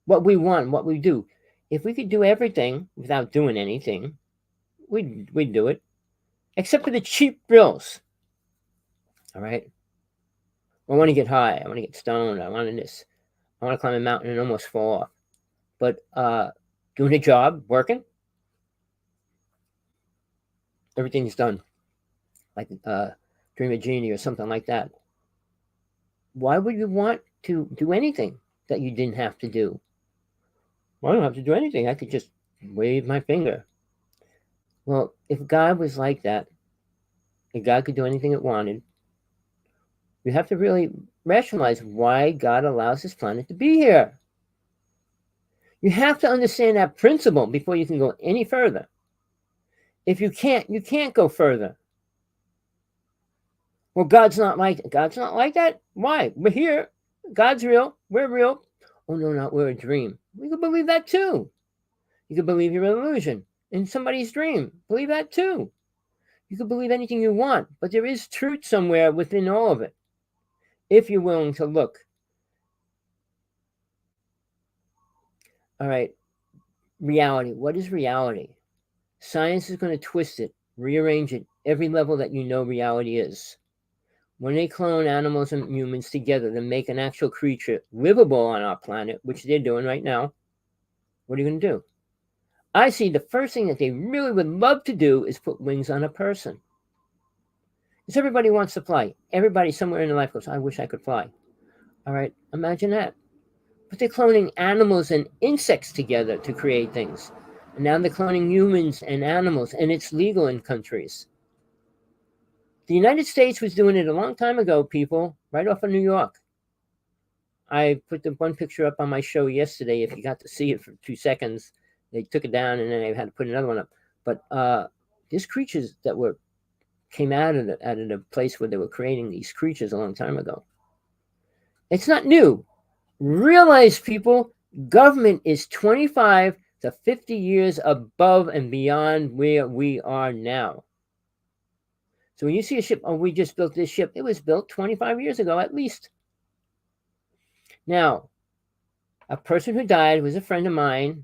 What we want, what we do. If we could do everything without doing anything, we'd do it. Except for the cheap thrills. All right. I want to get high. I want to get stoned. I want to climb a mountain and almost fall off. But doing a job, working, everything's done. Like Dream of Genie or something like that. Why would you want to do anything that you didn't have to do? Well, I don't have to do anything. I could just wave my finger. Well, if God was like that, if God could do anything it wanted, you have to really rationalize why God allows this planet to be here. You have to understand that principle before you can go any further. If you can't go further. Well, God's not like that. Why? We're here. God's real. We're real. Oh, no, we're a dream. We could believe that too. You could believe you're an illusion in somebody's dream. Believe that too. You could believe anything you want, but there is truth somewhere within all of it. if you're willing to look. All right, reality. What is reality? Science is going to twist it, rearrange it, every level that you know reality is. When they clone animals and humans together to make an actual creature livable on our planet, which they're doing right now, what are you going to do? I see the first thing that they really would love to do is put wings on a person. Because everybody wants to fly. Everybody somewhere in their life goes, I wish I could fly. All right, imagine that. But they're cloning animals and insects together to create things. And now they're cloning humans and animals, and it's legal in countries. The United States was doing it a long time ago, people, right off of New York. I put the one picture up on my show yesterday. If you got to see it for 2 seconds, they took it down and then they had to put another one up. But there's creatures that came out of the place where they were creating these creatures a long time ago. It's not new. Realize, people, government is 25 to 50 years above and beyond where we are now. So when you see a ship, oh, we just built this ship, it was built 25 years ago at least. Now, a person who died was a friend of mine,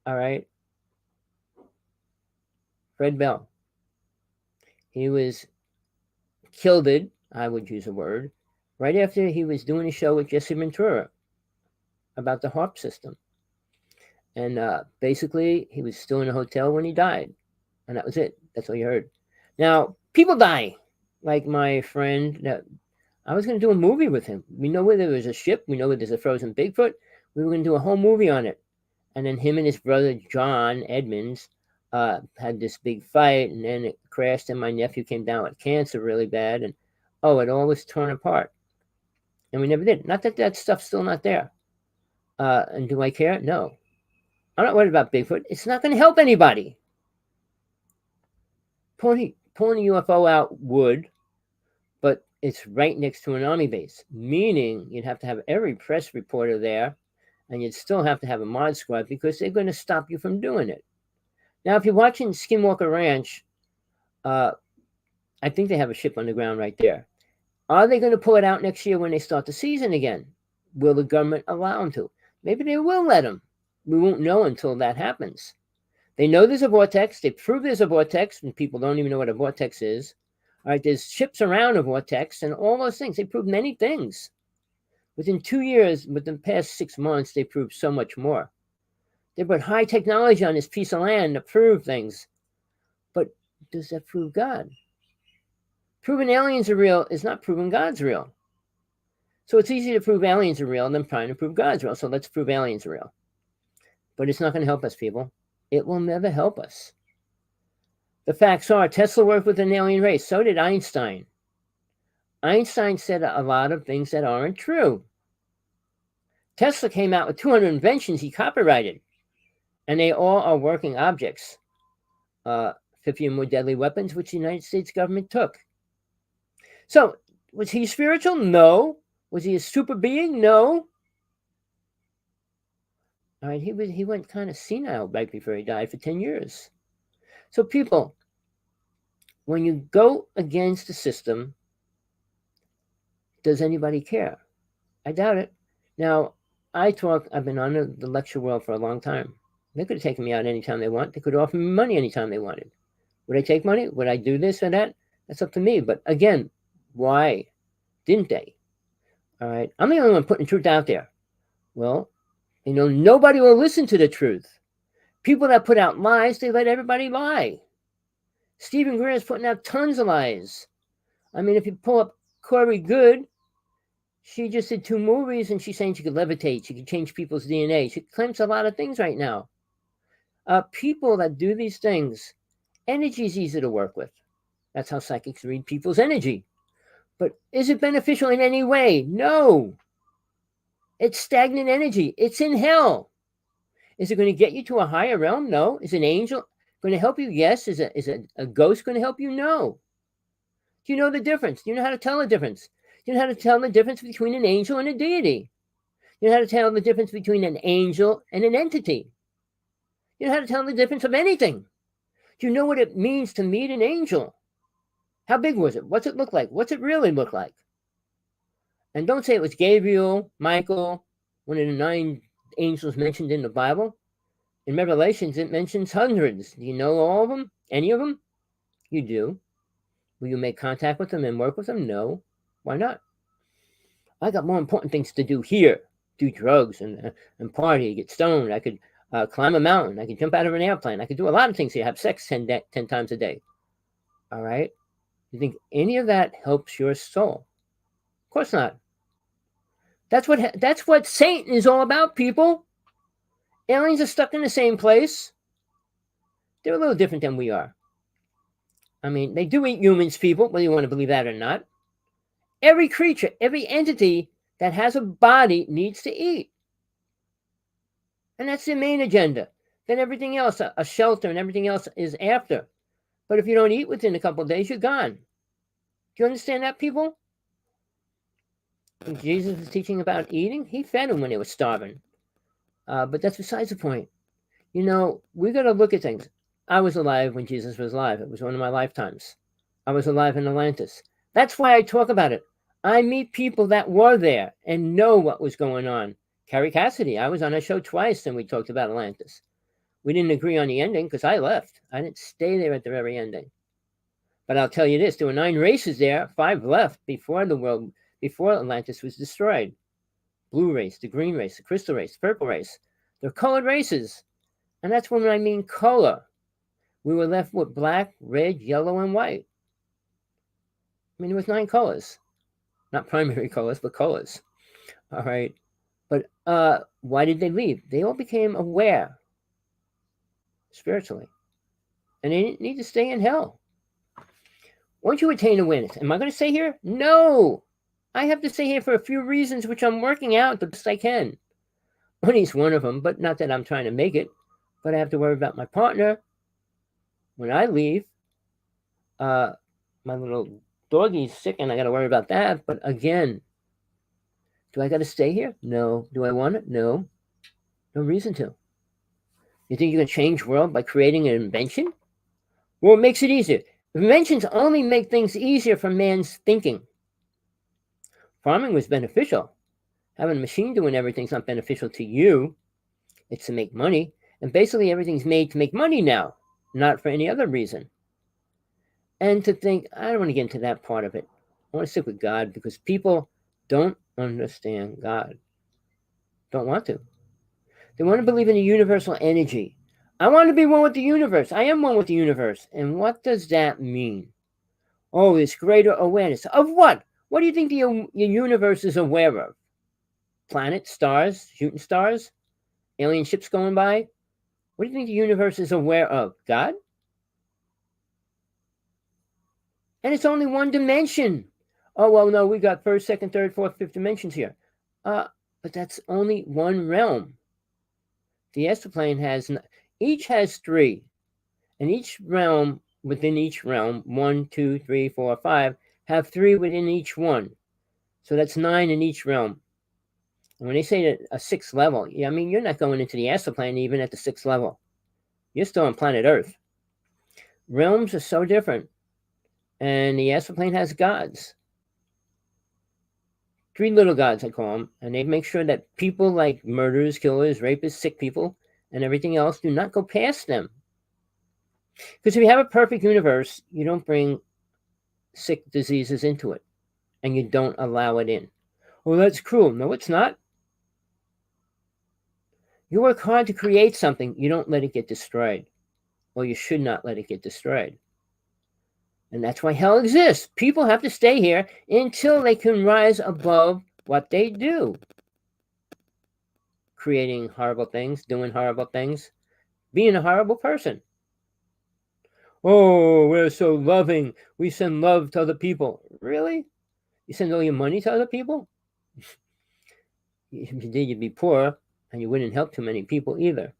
all right, Fred Bell. He was killed, I would use a word, right after he was doing a show with Jesse Ventura about the HARP system. And basically, he was still in a hotel when he died. And that was it. That's all you heard. Now, people die. Like my friend, that I was going to do a movie with him. We know where there was a ship. We know where there's a frozen Bigfoot. We were going to do a whole movie on it. And then him and his brother, John Edmonds, had this big fight. And then it crashed, and my nephew came down with cancer really bad. And, it all was torn apart. And we never did. Not that that stuff's still not there. And do I care? No. I'm not worried about Bigfoot. It's not going to help anybody. Pulling a UFO out would, but it's right next to an army base, meaning you'd have to have every press reporter there, and you'd still have to have a mod squad because they're going to stop you from doing it. Now, if you're watching Skinwalker Ranch, I think they have a ship on the ground right there. Are they going to pull it out next year when they start the season again? Will the government allow them to? Maybe they will let them. We won't know until that happens. They know there's a vortex. They prove there's a vortex, and people don't even know what a vortex is. All right, there's ships around a vortex and all those things. They proved many things. Within 2 years, within the past 6 months, they proved so much more. They put high technology on this piece of land to prove things. But does that prove God? Proving aliens are real is not proving God's real. So it's easy to prove aliens are real than trying to prove God's real. So let's prove aliens are real. But it's not going to help us, people. It will never help us. The facts are, Tesla worked with an alien race. So did Einstein. Einstein said a lot of things that aren't true. Tesla came out with 200 inventions he copyrighted. And they all are working objects. 50 or more deadly weapons, which the United States government took. So, was he spiritual? No. Was he a super being? No. All right, he went kind of senile right before he died for 10 years. So people, when you go against the system, does anybody care? I doubt it. Now, I've been on the lecture world for a long time. They could have taken me out anytime they want. They could offer me money anytime they wanted. Would I take money? Would I do this or that? That's up to me. But again, why didn't they? All right, I'm the only one putting truth out there. Well, nobody will listen to the truth. People that put out lies, they let everybody lie. Stephen Greer is putting out tons of lies. I mean, if you pull up Corey Good, she just did 2 movies, and she's saying she could levitate. She could change people's DNA. She claims a lot of things right now. People that do these things, energy is easy to work with. That's how psychics read people's energy. But is it beneficial in any way? No. It's stagnant energy. It's in hell. Is it going to get you to a higher realm? No. Is an angel going to help you? Yes. Is a ghost going to help you? No. Do you know the difference? Do you know how to tell the difference? Do you know how to tell the difference between an angel and a deity? Do you know how to tell the difference between an angel and an entity? Do you know how to tell the difference of anything? Do you know what it means to meet an angel? How big was it? What's it look like? What's it really look like? And don't say it was Gabriel, Michael, one of the 9 angels mentioned in the Bible. In Revelations, it mentions hundreds. Do you know all of them? Any of them? You do. Will you make contact with them and work with them? No. Why not? I got more important things to do here. Do drugs and party, get stoned. I could climb a mountain. I could jump out of an airplane. I could do a lot of things here. Have sex 10 times a day. All right? You think any of that helps your soul? Of course not. That's what Satan is all about, people. Aliens are stuck in the same place. They're a little different than we are. I mean, they do eat humans, people, whether you want to believe that or not. Every creature, every entity that has a body needs to eat. And that's their main agenda. Then everything else, a shelter and everything else is after. But if you don't eat within a couple of days, you're gone. Do you understand that, people? When Jesus was teaching about eating, he fed them when they were starving. But that's besides the point. You know, we got to look at things. I was alive when Jesus was alive. It was one of my lifetimes. I was alive in Atlantis. That's why I talk about it. I meet people that were there and know what was going on. Carrie Cassidy, I was on her show twice and we talked about Atlantis. We didn't agree on the ending because I left. I didn't stay there at the very ending. But I'll tell you this, there were 9 races there, 5 left before Atlantis was destroyed. Blue race, the green race, the crystal race, the purple race. They're colored races. And that's when I mean color. We were left with black, red, yellow, and white. I mean, there was 9 colors. Not primary colors, but colors. All right. But why did they leave? They all became aware spiritually. And they didn't need to stay in hell. Once you attain awareness, am I going to stay here? No. I have to stay here for a few reasons, which I'm working out the best I can. Money's one of them, but not that I'm trying to make it. But I have to worry about my partner. When I leave, my little doggy's sick and I got to worry about that. But again, do I got to stay here? No. Do I want it? No. No reason to. You think you can change the world by creating an invention? Well, it makes it easier. Inventions only make things easier for man's thinking. Farming was beneficial. Having a machine doing everything's not beneficial to you. It's to make money. And basically everything's made to make money now, not for any other reason. And to think, I don't want to get into that part of it. I want to stick with God because people don't understand God. Don't want to. They want to believe in a universal energy. I want to be one with the universe. I am one with the universe. And what does that mean? Oh, this greater awareness. Of what? What do you think the universe is aware of? Planets, stars, shooting stars, alien ships going by? What do you think the universe is aware of? God? And it's only one dimension. Oh, well, no, we got first, second, third, fourth, fifth dimensions here. But that's only one realm. The astral plane each has 3. And each realm, within each realm, 1, 2, 3, 4, 5, have 3 within each one. So that's 9 in each realm. And when they say that a 6th level, I mean, you're not going into the astral plane even at the 6th level. You're still on planet Earth. Realms are so different. And the astral plane has gods. 3 little gods, I call them. And they make sure that people like murderers, killers, rapists, sick people, and everything else do not go past them. Because if you have a perfect universe, you don't bring sick diseases into it. And you don't allow it in. Well, that's cruel. No, it's not. You work hard to create something. You don't let it get destroyed. Or you should not let it get destroyed. And that's why hell exists. People have to stay here until they can rise above what they do. Creating horrible things, doing horrible things, being a horrible person. Oh, we're so loving. We send love to other people. Really? You send all your money to other people? If you did, you'd be poor, and you wouldn't help too many people either.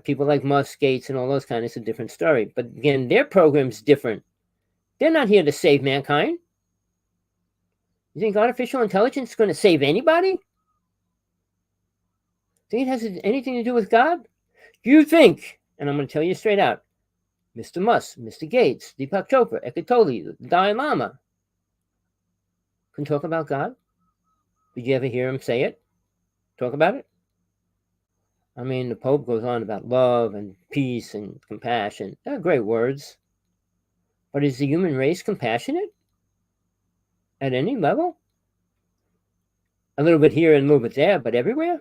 People like Musk, Gates, and all those kind, it's a different story. But again, their program's different. They're not here to save mankind. You think artificial intelligence is going to save anybody? Think it has anything to do with God? You think, and I'm going to tell you straight out, Mr. Musk, Mr. Gates, Deepak Chopra, Eckhart Tolle, the Dalai Lama, can talk about God? Did you ever hear him say it? Talk about it? I mean, the Pope goes on about love and peace and compassion. They're great words. But is the human race compassionate at any level? A little bit here and a little bit there, but everywhere?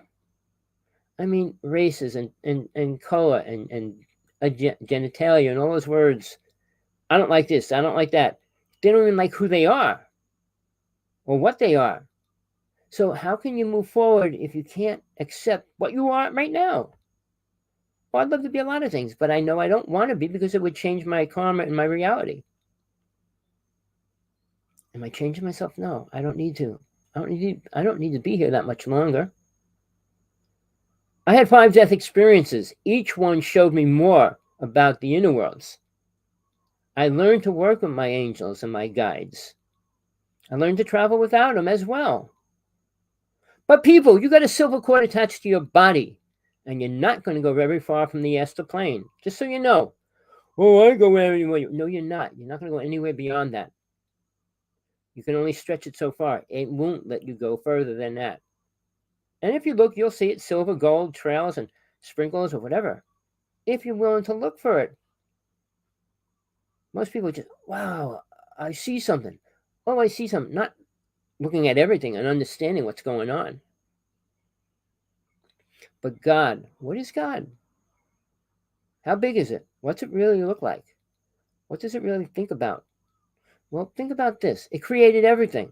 I mean, races and color and genitalia and all those words. I don't like this. I don't like that. They don't even like who they are or what they are. So how can you move forward if you can't accept what you are right now? Well, I'd love to be a lot of things, but I know I don't want to be because it would change my karma and my reality. Am I changing myself? No, I don't need to. I don't need to be here that much longer. I had 5 death experiences. Each one showed me more about the inner worlds. I learned to work with my angels and my guides. I learned to travel without them as well. But people, you got a silver cord attached to your body, and you're not going to go very far from the astral plane. Just so you know. Oh, I go anywhere. No, you're not. You're not going to go anywhere beyond that. You can only stretch it so far. It won't let you go further than that. And if you look, you'll see it silver, gold, trails, and sprinkles or whatever. If you're willing to look for it. Most people just, wow, I see something. Oh, I see something. Not looking at everything and understanding what's going on. But God, what is God? How big is it? What's it really look like? What does it really think about? Well, think about this. It created everything.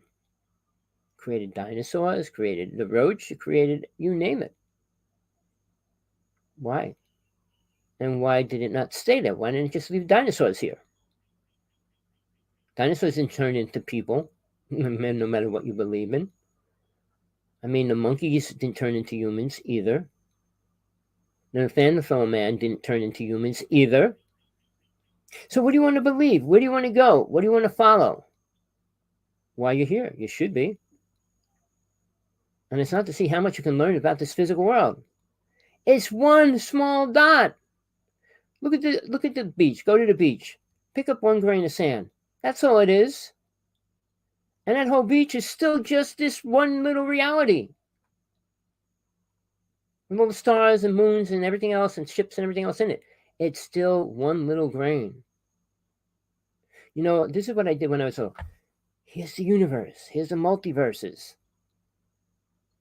Created dinosaurs, created the roach, it created, you name it. Why? And why did it not stay there? Why didn't it just leave dinosaurs here? Dinosaurs didn't turn into people, no matter what you believe in. I mean, the monkeys didn't turn into humans either. The Neanderthal man didn't turn into humans either. So what do you want to believe? Where do you want to go? What do you want to follow? Why you're here? You should be. And it's not to see how much you can learn about this physical world. It's one small dot. Look at the beach. Go to the beach. Pick up 1 grain of sand. That's all it is. And that whole beach is still just this one little reality. With all the stars and moons and everything else and ships and everything else in it. It's still one little grain. You know, this is what I did when I was little. Here's the universe. Here's the multiverses.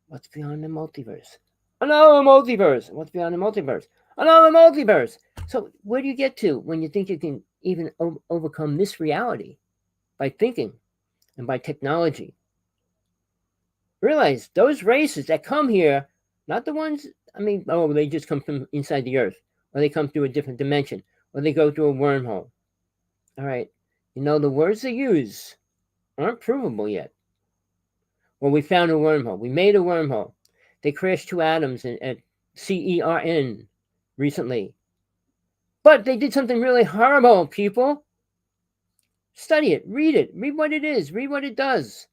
What's beyond the multiverse? Another multiverse. What's beyond the multiverse? Another multiverse. So where do you get to when you think you can even overcome this reality? By thinking and by technology. Realize those races that come here, not the ones, I mean, oh, they just come from inside the earth, or they come through a different dimension, or they go through a wormhole. All right. You know, the words they use aren't provable yet. Well, we found a wormhole. We made a wormhole. They crashed 2 atoms at CERN recently. But they did something really horrible, people. Study it. Read it. Read what it is. Read what it does.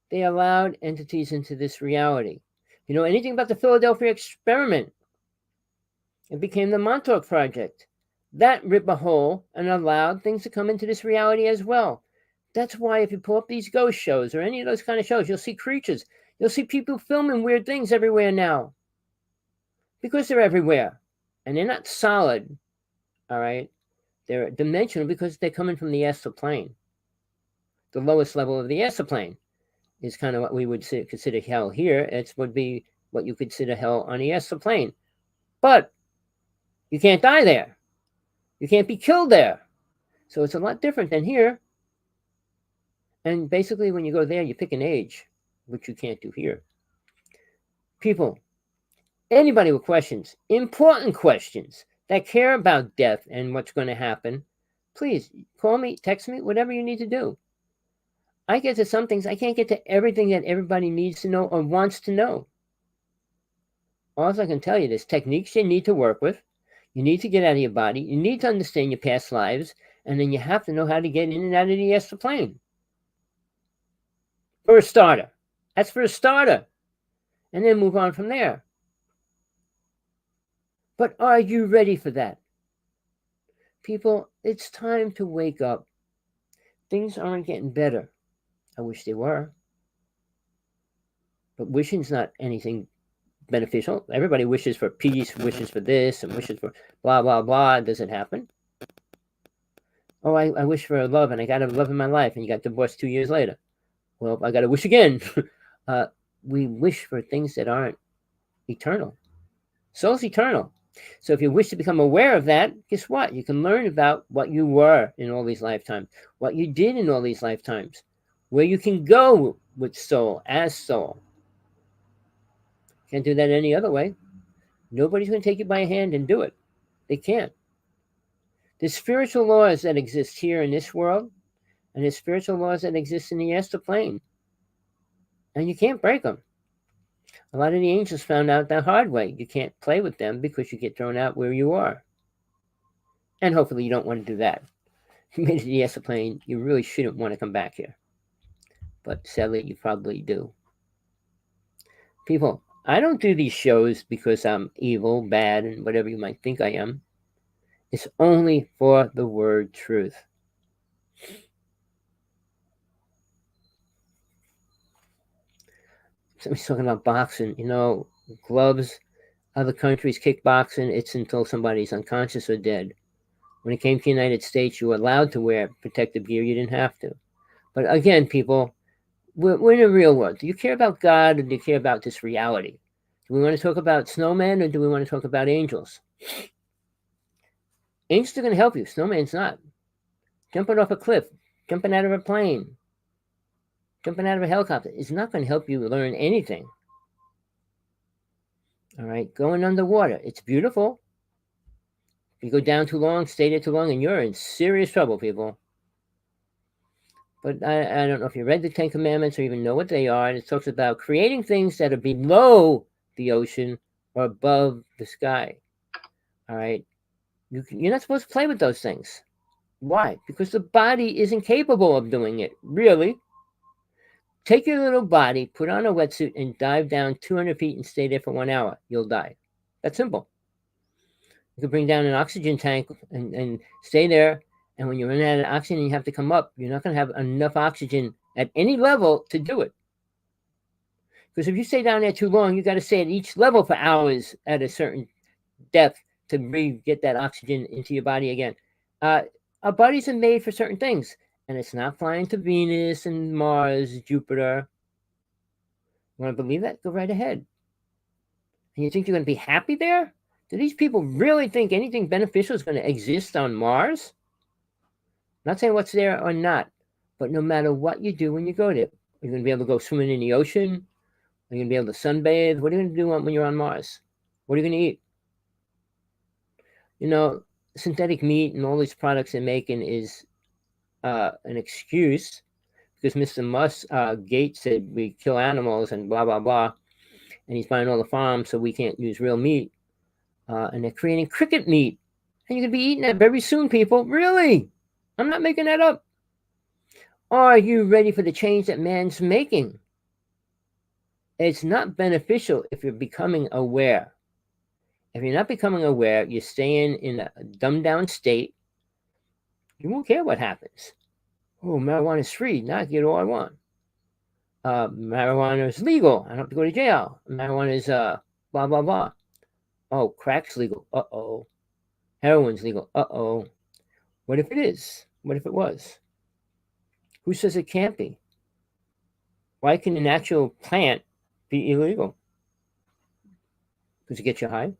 They allowed entities into this reality. You know anything about the Philadelphia experiment? It became the Montauk Project. That ripped a hole and allowed things to come into this reality as well. That's why if you pull up these ghost shows or any of those kind of shows, you'll see creatures. You'll see people filming weird things everywhere now. Because they're everywhere. And they're not solid. All right? They're dimensional because they're coming from the astral plane. The lowest level of the astral plane is kind of what we would consider hell here. It would be what you consider hell on the astral plane. But you can't die there. You can't be killed there. So it's a lot different than here. And basically, when you go there, you pick an age, which you can't do here. People, anybody with questions, important questions, that care about death and what's going to happen, please call me, text me, whatever you need to do. I get to some things. I can't get to everything that everybody needs to know or wants to know. All I can tell you, there's techniques you need to work with. You need to get out of your body. You need to understand your past lives. And then you have to know how to get in and out of the astral plane. For a starter. That's for a starter. And then move on from there. But are you ready for that? People, it's time to wake up. Things aren't getting better. I wish they were. But wishing's not anything beneficial. Everybody wishes for peace, wishes for this, and wishes for blah, blah, blah. Does it happen? Oh, I wish for love, and I got a love in my life, and you got divorced 2 years later. Well, I got to wish again. We wish for things that aren't eternal. Soul's eternal. So if you wish to become aware of that, guess what? You can learn about what you were in all these lifetimes, what you did in all these lifetimes, where you can go with soul, as soul. Can't do that any other way. Nobody's going to take you by a hand and do it. They can't. There's spiritual laws that exist here in this world, and there's spiritual laws that exist in the astral plane. And you can't break them. A lot of the angels found out the hard way. You can't play with them because you get thrown out where you are. And hopefully you don't want to do that. If you made it to the astral plane, you really shouldn't want to come back here. But sadly, you probably do. People, I don't do these shows because I'm evil, bad, and whatever you might think I am. It's only for the word truth. Somebody's talking about boxing. Gloves, other countries, kickboxing, it's until somebody's unconscious or dead. When it came to the United States, you were allowed to wear protective gear. You didn't have to. But again, people, we're in a real world. Do you care about God, or do you care about this reality? Do we want to talk about snowmen, or do we want to talk about angels? Angels are going to help you. Snowman's not. Jumping off a cliff, jumping out of a plane, jumping out of a helicopter is not going to help you learn anything. All right, going underwater, it's beautiful. If you go down too long, stay there too long, and you're in serious trouble, people. But I don't know if you read the Ten Commandments or even know what they are. And it talks about creating things that are below the ocean or above the sky. All right, you're not supposed to play with those things. Why? Because the body isn't capable of doing it, really. Take your little body, put on a wetsuit, and dive down 200 feet and stay there for 1 hour. You'll die. That's simple. You can bring down an oxygen tank and stay there. And when you run out of oxygen and you have to come up, you're not going to have enough oxygen at any level to do it. Because if you stay down there too long, you got to stay at each level for hours at a certain depth to get that oxygen into your body again. Our bodies are made for certain things. And it's not flying to Venus and Mars, Jupiter. You want to believe that? Go right ahead. And you think you're going to be happy there? Do these people really think anything beneficial is going to exist on Mars? I'm not saying what's there or not, but no matter what you do when you go there, you're going to be able to go swimming in the ocean. You're going to be able to sunbathe. What are you going to do when you're on Mars? What are you going to eat? Synthetic meat and all these products they're making is an excuse because Mr. Gates said we kill animals and blah, blah, blah. And he's buying all the farms so we can't use real meat. And they're creating cricket meat. And you're going to be eating that very soon, people. Really? I'm not making that up. Are you ready for the change that man's making? It's not beneficial if you're becoming aware. If you're not becoming aware, you're staying in a dumbed down state. You won't care what happens. Oh, marijuana is free. Now I can get all I want. Marijuana is legal. I don't have to go to jail. Marijuana is blah, blah, blah. Oh, crack's legal. Uh-oh. Heroin's legal. Uh-oh. What if it is? What if it was? Who says it can't be? Why can an actual plant be illegal? Does it get you high?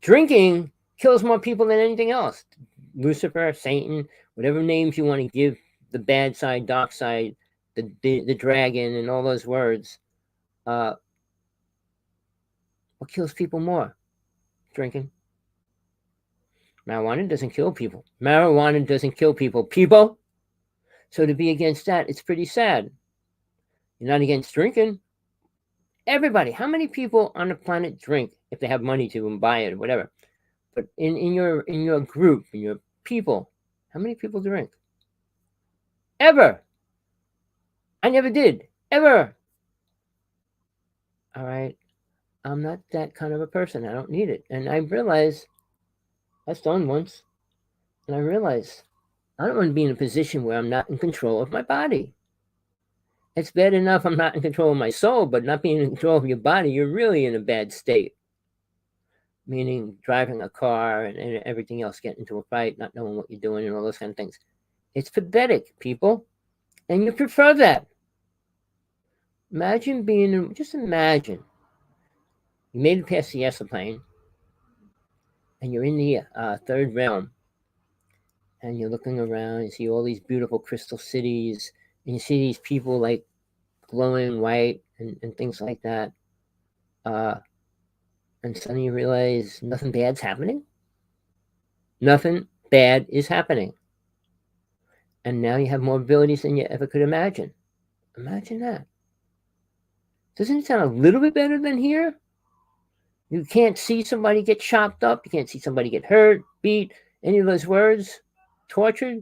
Drinking kills more people than anything else. Lucifer, Satan, whatever names you want to give the bad side, dark side, the dragon, and all those words. What kills people more? Drinking. Marijuana doesn't kill people. Marijuana doesn't kill people. People. So to be against that, it's pretty sad. You're not against drinking. Everybody. How many people on the planet drink if they have money to and buy it or whatever? But in your group, in your people, how many people drink? Ever. I never did. Ever. All right. I'm not that kind of a person. I don't need it. And I realize I stoned once. And I realize I don't want to be in a position where I'm not in control of my body. It's bad enough I'm not in control of my soul, but not being in control of your body, you're really in a bad state. Meaning driving a car and everything else, getting into a fight, not knowing what you're doing, and all those kind of things. It's pathetic, people. And you prefer that. Imagine just imagine, you made it past the astral plane, and you're in the third realm, and you're looking around, you see all these beautiful crystal cities, and you see these people like glowing white and things like that. And suddenly you realize nothing bad's happening. Nothing bad is happening. And now you have more abilities than you ever could imagine. Imagine that. Doesn't it sound a little bit better than here? You can't see somebody get chopped up. You can't see somebody get hurt, beat, any of those words, tortured.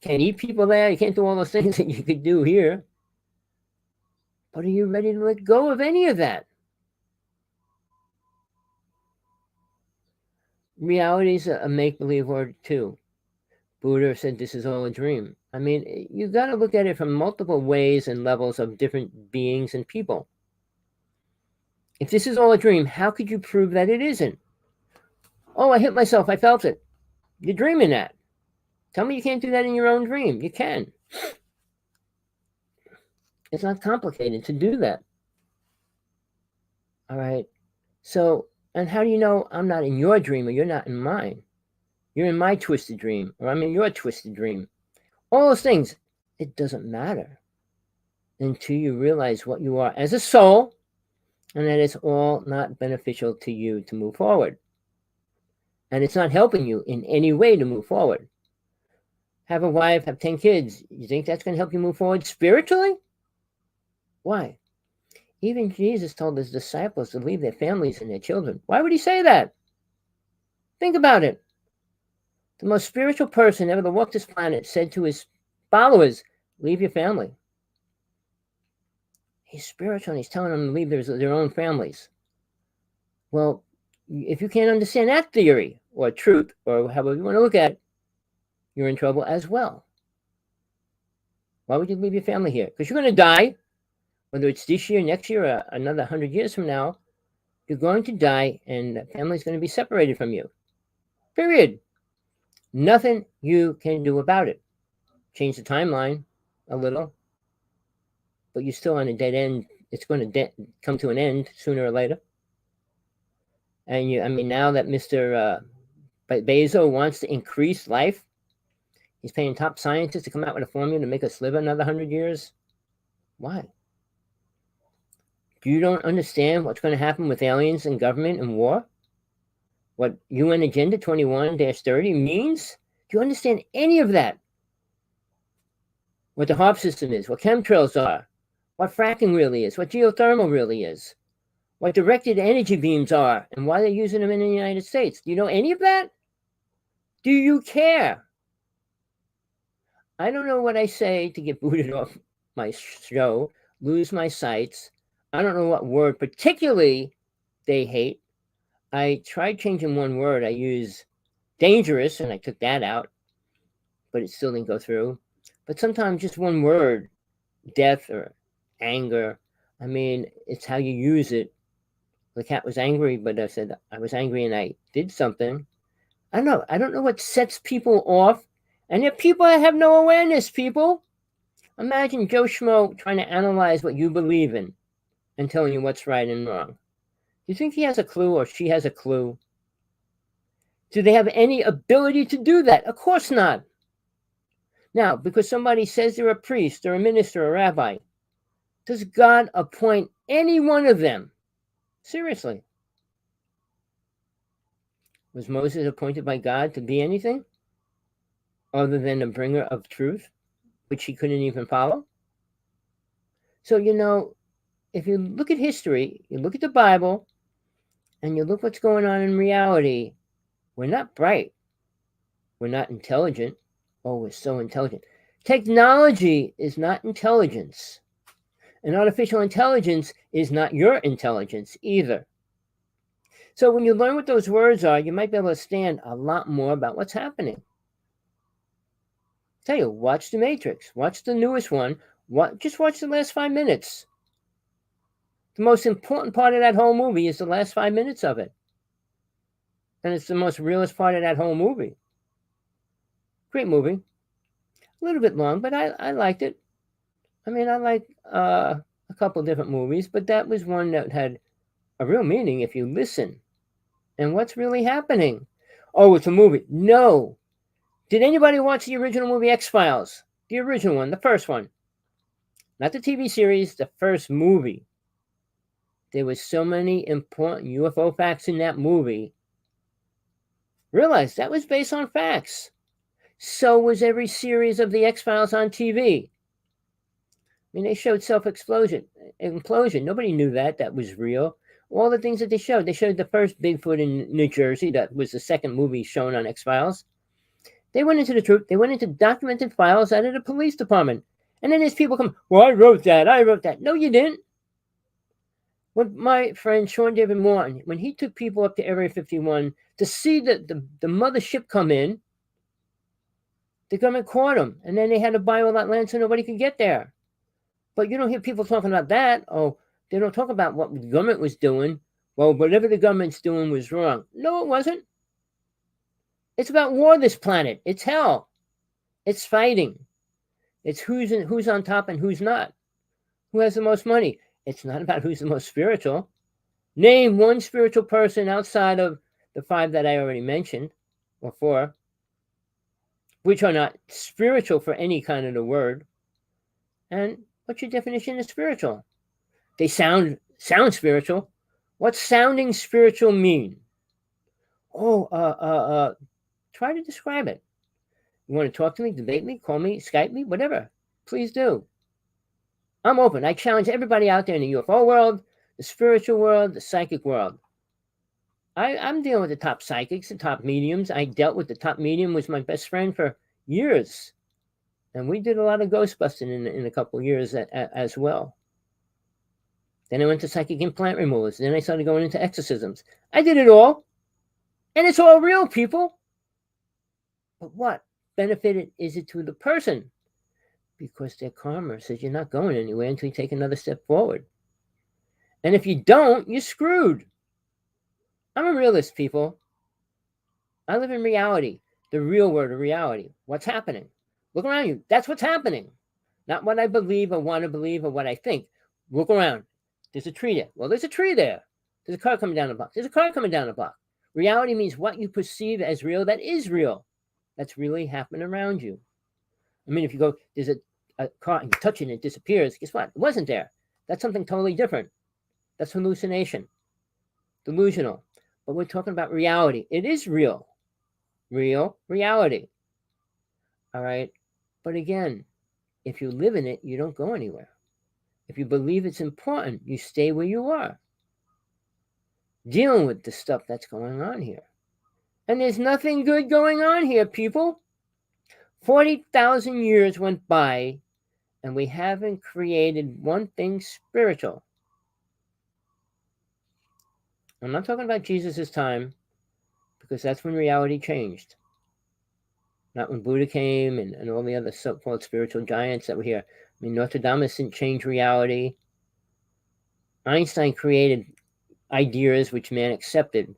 Can't eat people there. You can't do all those things that you could do here. But are you ready to let go of any of that? Reality is a make-believe word too. Buddha said this is all a dream. I mean, you got to look at it from multiple ways and levels of different beings and people. If this is all a dream, how could you prove that it isn't? Oh, I hit myself. I felt it. You're dreaming that. Tell me you can't do that in your own dream. You can. It's not complicated to do that. All right. So, and how do you know I'm not in your dream or you're not in mine? You're in my twisted dream or I'm in your twisted dream. All those things, it doesn't matter until you realize what you are as a soul and that it's all not beneficial to you to move forward. And it's not helping you in any way to move forward. Have a wife, have 10 kids. You think that's going to help you move forward spiritually? Why? Even Jesus told his disciples to leave their families and their children. Why would he say that? Think about it. The most spiritual person ever to walk this planet said to his followers, leave your family. He's spiritual and he's telling them to leave their own families. Well, if you can't understand that theory or truth or however you want to look at it, you're in trouble as well. Why would you leave your family here? Because you're going to die, whether it's this year, next year, or another 100 years from now. You're going to die and the family's going to be separated from you. Period. Nothing you can do about it. Change the timeline a little, but you're still on a dead end. It's going to come to an end sooner or later. And now that Mr. Bezos wants to increase life, he's paying top scientists to come out with a formula to make us live another 100 years. Why? You don't understand what's going to happen with aliens and government and war? What UN Agenda 21-30 means? Do you understand any of that? What the HARP system is, what chemtrails are, what fracking really is, what geothermal really is, what directed energy beams are, and why they're using them in the United States. Do you know any of that? Do you care? I don't know what I say to get booted off my show, lose my sites. I don't know what word particularly they hate. I tried changing one word. I use dangerous, and I took that out, but it still didn't go through. But sometimes just one word, death or anger, it's how you use it. The cat was angry, but I said I was angry and I did something. I don't know what sets people off. And there are people that have no awareness, people. Imagine Joe Schmo trying to analyze what you believe in and telling you what's right and wrong. Do you think he has a clue or she has a clue? Do they have any ability to do that? Of course not. Now, because somebody says they're a priest or a minister or a rabbi, does God appoint any one of them? Seriously. Was Moses appointed by God to be anything other than a bringer of truth, which he couldn't even follow? So, if you look at history, you look at the Bible, and you look what's going on in reality, we're not bright. We're not intelligent. Oh, we're so intelligent. Technology is not intelligence. And artificial intelligence is not your intelligence either. So when you learn what those words are, you might be able to understand a lot more about what's happening. I tell you, watch The Matrix. Watch the newest one. Just watch the last 5 minutes. The most important part of that whole movie is the last 5 minutes of it. And it's the most realist part of that whole movie. Great movie. A little bit long, but I liked it. I mean, I like a couple different movies, but that was one that had a real meaning if you listen. And what's really happening? Oh, it's a movie. No. Did anybody watch the original movie X-Files? The original one, the first one. Not the TV series, the first movie. There was so many important UFO facts in that movie. Realize that was based on facts. So was every series of the X-Files on TV. I mean, they showed self-explosion. Implosion. Nobody knew that was real. All the things that they showed the first Bigfoot in New Jersey. That was the second movie shown on X-Files. They went into the truth. They went into documented files out of the police department. And then there's people come, well, I wrote that. No, you didn't. When my friend Sean David Morton, when he took people up to Area 51 to see the mothership come in, the government caught them. And then they had to buy all that land so nobody could get there. But you don't hear people talking about that. Oh, they don't talk about what the government was doing. Well, whatever the government's doing was wrong. No, it wasn't. It's about war, this planet. It's hell. It's fighting. It's who's on top and who's not. Who has the most money. It's not about who's the most spiritual. Name one spiritual person outside of the 5 that I already mentioned, or 4, which are not spiritual for any kind of the word. And what's your definition of spiritual? They sound spiritual. What's sounding spiritual mean? Try to describe it. You want to talk to me, debate me, call me, Skype me, whatever. Please do. I'm open. I challenge everybody out there in the UFO world, the spiritual world, the psychic world. I'm dealing with the top psychics, the top mediums. I dealt with the top medium, was my best friend for years. And we did a lot of ghost busting in a couple of years as well. Then I went to psychic implant removals. Then I started going into exorcisms. I did it all. And it's all real, people. But what benefit is it to the person? Because their karma says you're not going anywhere until you take another step forward. And if you don't, you're screwed. I'm a realist, people. I live in reality, the real world of reality. What's happening? Look around you. That's what's happening. Not what I believe or want to believe or what I think. Look around. There's a tree there. Well, there's a tree there. There's a car coming down the block. There's a car coming down the block. Reality means what you perceive as real that is real. That's really happening around you. I mean, if you go, there's a car and you touch it and it disappears. Guess what? It wasn't there. That's something totally different. That's hallucination. Delusional. But we're talking about reality. It is real. Real reality. All right? But again, if you live in it, you don't go anywhere. If you believe it's important, you stay where you are. Dealing with the stuff that's going on here. And there's nothing good going on here, people. 40,000 years went by, and we haven't created one thing spiritual. I'm not talking about Jesus' time, because that's when reality changed. Not when Buddha came and all the other so-called spiritual giants that were here. I mean, Nostradamus didn't change reality. Einstein created ideas which man accepted.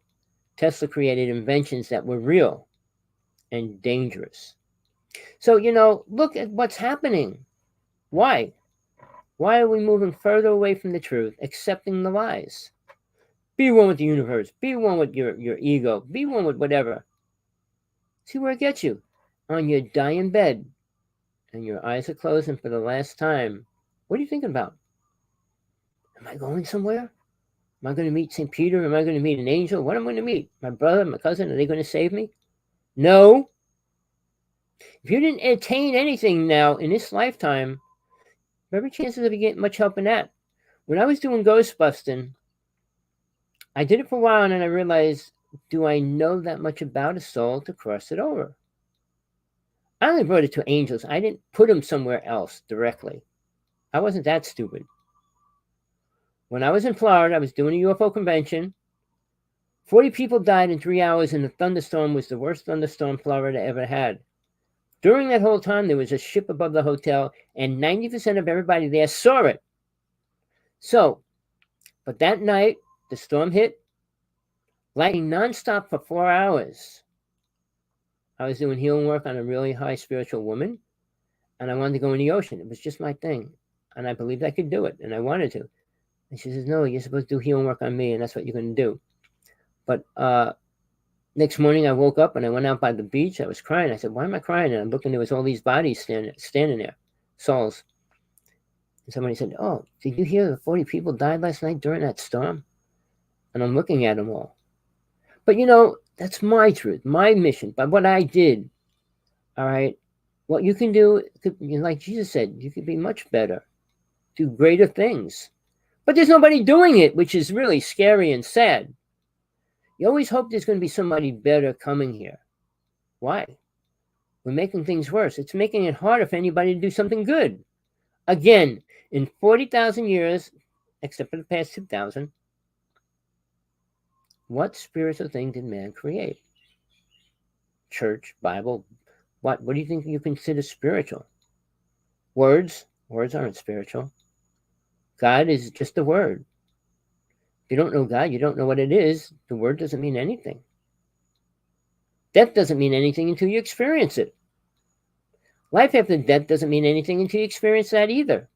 Tesla created inventions that were real and dangerous. So, look at what's happening. Why? Why are we moving further away from the truth, accepting the lies? Be one with the universe. Be one with your ego. Be one with whatever. See where it gets you. On your dying bed, and your eyes are closing for the last time. What are you thinking about? Am I going somewhere? Am I going to meet St. Peter? Am I going to meet an angel? What am I going to meet? My brother, my cousin? Are they going to save me? No. If you didn't attain anything now in this lifetime, very chances of you getting much help in that. When I was doing ghost busting, I did it for a while and then I realized, do I know that much about a soul to cross it over? I only brought it to angels. I didn't put them somewhere else directly. I wasn't that stupid. When I was in Florida, I was doing a UFO convention. 40 people died in 3 hours, and the thunderstorm was the worst thunderstorm Florida ever had. During that whole time, there was a ship above the hotel, and 90% of everybody there saw it. So, but that night, the storm hit, lightning nonstop for 4 hours. I was doing healing work on a really high spiritual woman, and I wanted to go in the ocean. It was just my thing, and I believed I could do it, and I wanted to. And she says, "No, you're supposed to do healing work on me, and that's what you're going to do." But next morning, I woke up, and I went out by the beach. I was crying. I said, "Why am I crying?" And I'm looking, there was all these bodies standing there, souls. And somebody said, "Oh, did you hear the 40 people died last night during that storm?" And I'm looking at them all. But, that's my truth, my mission, by what I did. All right? What you can do, like Jesus said, you could be much better, do greater things. But there's nobody doing it, which is really scary and sad. You always hope there's going to be somebody better coming here. Why? We're making things worse. It's making it harder for anybody to do something good. Again, in 40,000 years, except for the past 2,000, what spiritual thing did man create? Church, Bible. What do you think you consider spiritual? Words? Words aren't spiritual. God is just a word. If you don't know God, you don't know what it is. The word doesn't mean anything. Death doesn't mean anything until you experience it. Life after death doesn't mean anything until you experience that either.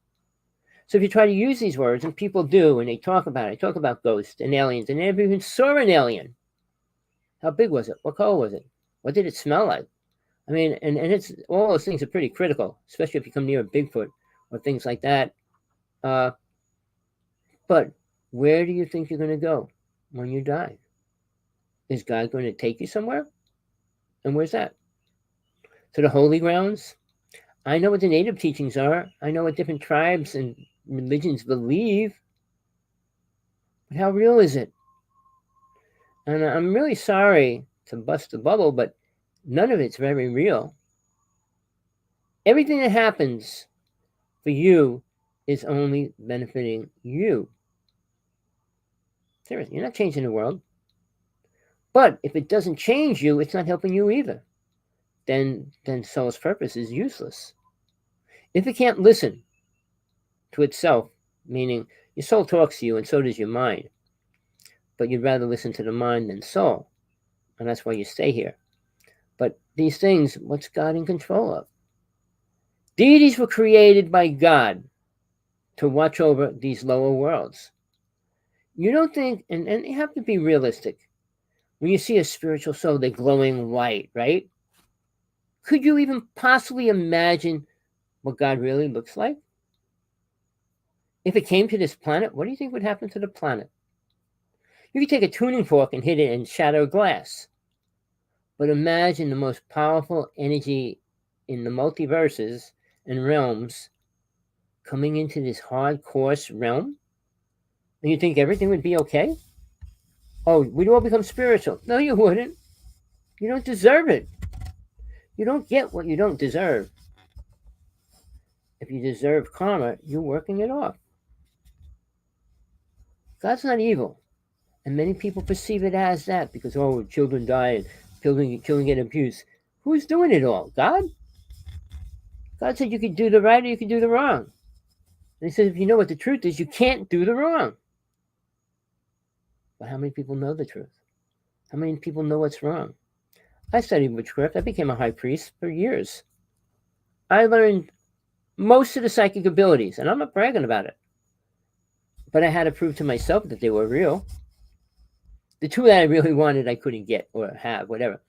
So if you try to use these words, and people do, and they talk about ghosts and aliens, and they never even saw an alien. How big was it? What color was it? What did it smell like? I mean, and it's all those things are pretty critical, especially if you come near a Bigfoot or things like that. But where do you think you're going to go when you die? Is God going to take you somewhere? And where's that? To the holy grounds? I know what the native teachings are. I know what different tribes and religions believe. But how real is it? And I'm really sorry to bust the bubble, but none of it's very real. Everything that happens for you is only benefiting you. Seriously, you're not changing the world. But if it doesn't change you, it's not helping you either. Then soul's purpose is useless. If it can't listen to itself, meaning your soul talks to you and so does your mind, but you'd rather listen to the mind than soul, and that's why you stay here. But these things, what's God in control of? Deities were created by God to watch over these lower worlds. You don't think, and you have to be realistic, when you see a spiritual soul, they're glowing white, right? Could you even possibly imagine what God really looks like? If it came to this planet, what do you think would happen to the planet? You could take a tuning fork and hit it and shatter glass. But imagine the most powerful energy in the multiverses and realms coming into this hard, coarse realm. And you think everything would be okay? Oh, we'd all become spiritual. No, you wouldn't. You don't deserve it. You don't get what you don't deserve. If you deserve karma, you're working it off. God's not evil. And many people perceive it as that because, children die and children get abused. Who's doing it all? God? God said you could do the right or you could do the wrong. And he says if you know what the truth is, you can't do the wrong. But how many people know the truth? How many people know what's wrong? I studied witchcraft. I became a high priest for years. I learned most of the psychic abilities, and I'm not bragging about it. But I had to prove to myself that they were real. The two that I really wanted, I couldn't get or have, whatever.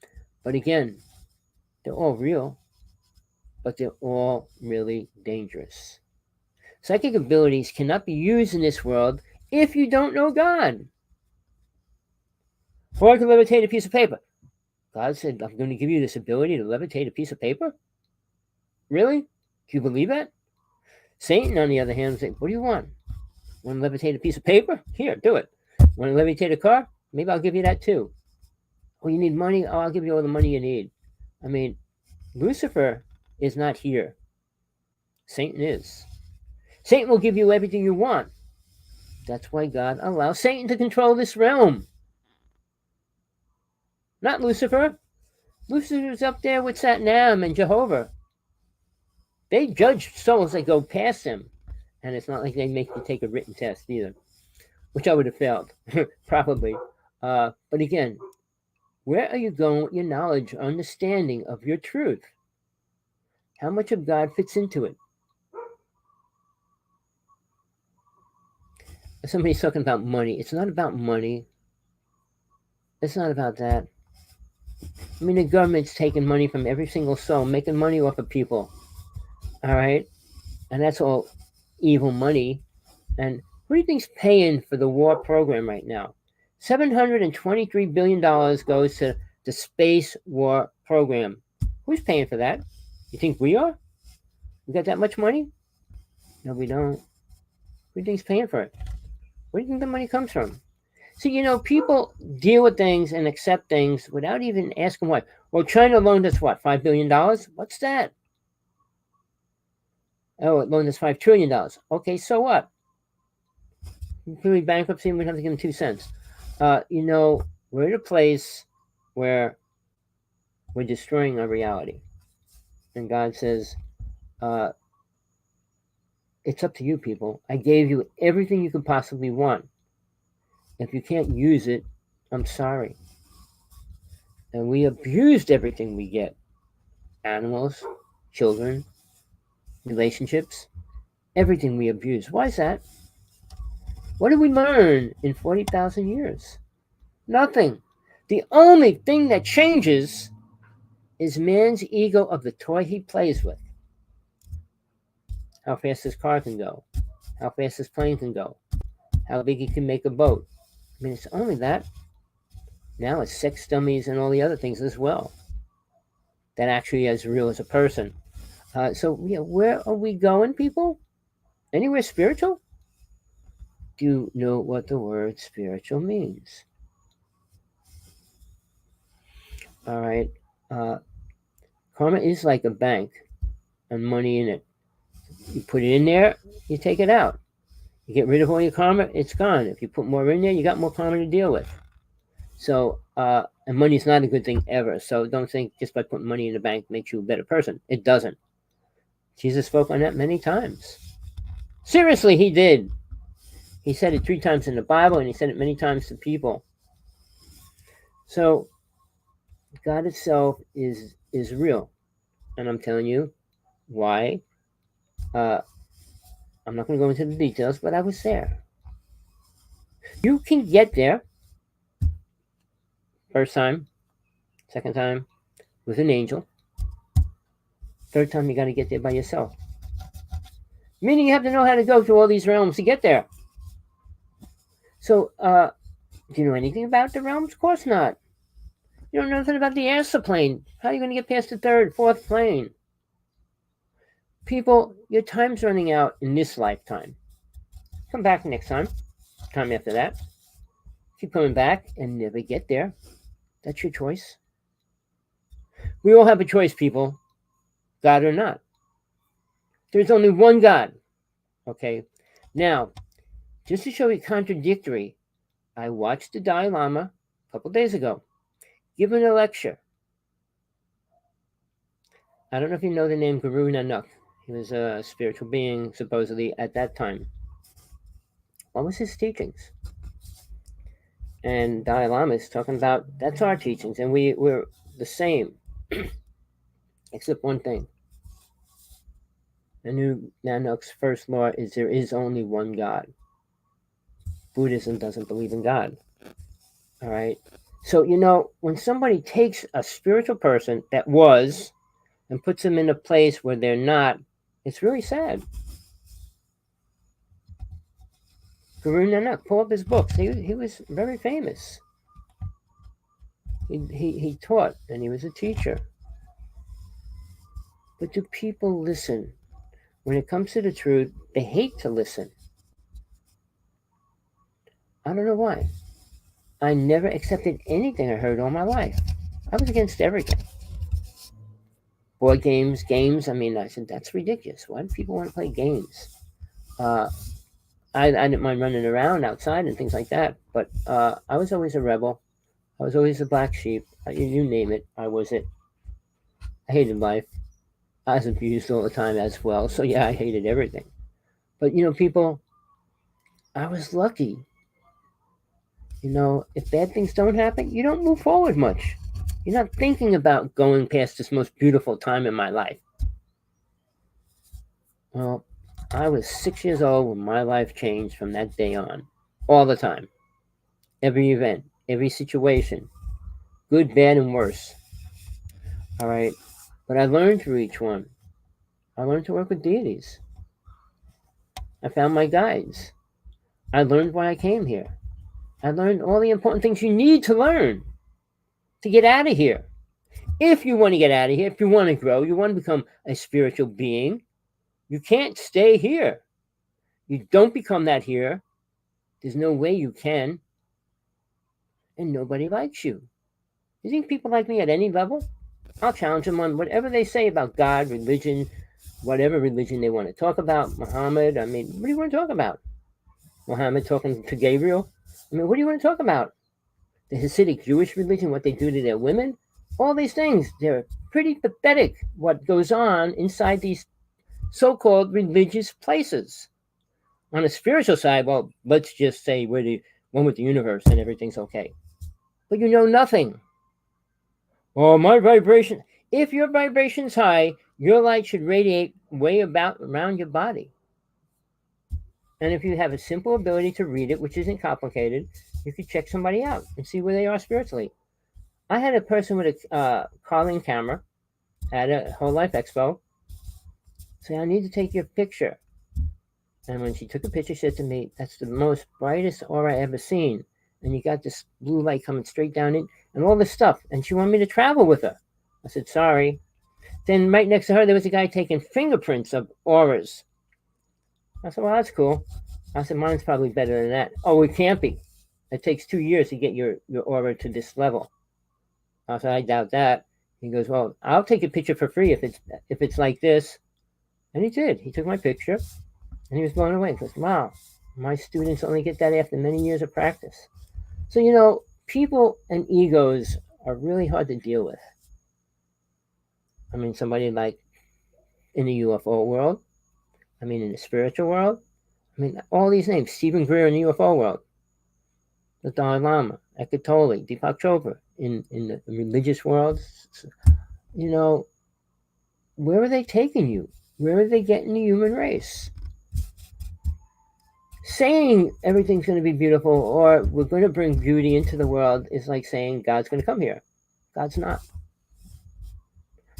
But again, they're all real, but they're all really dangerous. Psychic abilities cannot be used in this world if you don't know God. Or I can levitate a piece of paper. God said, I'm going to give you this ability to levitate a piece of paper? Really? Do you believe that? Satan, on the other hand, said, what do you want? Want to levitate a piece of paper? Here, do it. Want to levitate a car? Maybe I'll give you that too. Oh, you need money? Oh, I'll give you all the money you need. I mean, Lucifer is not here. Satan is. Satan will give you everything you want. That's why God allows Satan to control this realm. Not Lucifer. Lucifer's up there with Satnam and Jehovah. They judge souls that go past them. And it's not like they make you take a written test either, which I would have failed, probably. But again, where are you going with your knowledge, understanding of your truth? How much of God fits into it? Somebody's talking about money. It's not about money. It's not about that. I mean, the government's taking money from every single soul, making money off of people. All right? And that's all evil money. And who do you think's paying for the war program right now? $723 billion goes to the space war program. Who's paying for that? You think we are? We got that much money? No, we don't. Who do you think's paying for it? Where do you think the money comes from? So, people deal with things and accept things without even asking why. Well, China loaned us what, $5 billion? What's that? Oh, it loaned us $5 trillion. Okay, so what? Really bankruptcy and we'd have to give them 2 cents. We're at a place where we're destroying our reality. And God says, it's up to you, people. I gave you everything you could possibly want. If you can't use it, I'm sorry. And we abused everything we get. Animals, children, relationships, everything we abuse. Why is that? What did we learn in 40,000 years? Nothing. The only thing that changes is man's ego of the toy he plays with. How fast his car can go. How fast his plane can go. How big he can make a boat. I mean, it's only that. Now it's sex dummies and all the other things as well. That actually is real as a person. So, where are we going, people? Anywhere spiritual? Do you know what the word spiritual means? All right. Karma is like a bank and money in it. You put it in there, you take it out. You get rid of all your karma, it's gone. If you put more in there, you got more karma to deal with. So, and money's not a good thing ever. So don't think just by putting money in the bank makes you a better person. It doesn't. Jesus spoke on that many times. Seriously, he did. He said it 3 times in the Bible, and he said it many times to people. So, God itself is real. And I'm telling you why. I'm not going to go into the details, but I was there. You can get there. First time, second time, with an angel. Third time, you got to get there by yourself. Meaning you have to know how to go through all these realms to get there. So, do you know anything about the realms? Of course not. You don't know nothing about the astral plane. How are you going to get past the 3rd, 4th plane? People, your time's running out in this lifetime. Come back next time. Time after that. Keep coming back and never get there. That's your choice. We all have a choice, people. God or not. There's only one God. Okay? Now, just to show you contradictory, I watched the Dalai Lama a couple days ago giving a lecture. I don't know if you know the name Guru Nanak. He was a spiritual being, supposedly, at that time. What was his teachings? And Dalai Lama is talking about, that's our teachings, and we're the same. Except one thing. Nanak's first law is there is only one God. Buddhism doesn't believe in God. All right? So, when somebody takes a spiritual person that was and puts them in a place where they're not, it's really sad. Guru Nanak, pull up his books. He was very famous. He taught, and he was a teacher. But do people listen? When it comes to the truth, they hate to listen. I don't know why. I never accepted anything I heard all my life. I was against everything. Board games, I mean, I said, that's ridiculous. Why do people want to play games? I didn't mind running around outside and things like that, but I was always a rebel. I was always the black sheep. You name it, I was it. I hated life. I was abused all the time as well. So yeah, I hated everything. But people, I was lucky. If bad things don't happen, you don't move forward much. You're not thinking about going past this most beautiful time in my life. Well, I was 6 years old when my life changed from that day on. All the time. Every event, every situation. Good, bad, and worse. All right. But I learned through each one. I learned to work with deities. I found my guides. I learned why I came here. I learned all the important things you need to learn to get out of here. If you want to get out of here, if you want to grow, you want to become a spiritual being, you can't stay here. You don't become that here. There's no way you can. And nobody likes you. You think people like me at any level? I'll challenge them on whatever they say about God, religion, whatever religion they want to talk about. Muhammad, what do you want to talk about? Muhammad talking to Gabriel? What do you want to talk about? The Hasidic Jewish religion, what they do to their women? All these things, they're pretty pathetic what goes on inside these so-called religious places. On a spiritual side, well, let's just say we're the one with the universe and everything's okay. But you know nothing. Oh, my vibration. If your vibration's high, your light should radiate way around your body. And if you have a simple ability to read it, which isn't complicated, you could check somebody out and see where they are spiritually. I had a person with a calling camera at a Whole Life Expo say, I need to take your picture. And when she took a picture, she said to me, that's the most brightest aura I ever seen. And you got this blue light coming straight down in, and all this stuff. And she wanted me to travel with her. I said, sorry. Then right next to her, there was a guy taking fingerprints of auras. I said, well, that's cool. I said, mine's probably better than that. Oh, it can't be. It takes 2 years to get your aura to this level. I said, I doubt that. He goes, well, I'll take a picture for free if it's like this. And he did. He took my picture, and he was blown away. He goes, wow, my students only get that after many years of practice. So, people and egos are really hard to deal with. Somebody like in the UFO world, in the spiritual world, all these names, Stephen Greer in the UFO world, the Dalai Lama, Eckhart Tolle, Deepak Chopra, in the religious world, where are they taking you? Where are they getting the human race? Saying everything's going to be beautiful or we're going to bring beauty into the world is like saying God's going to come here. God's not.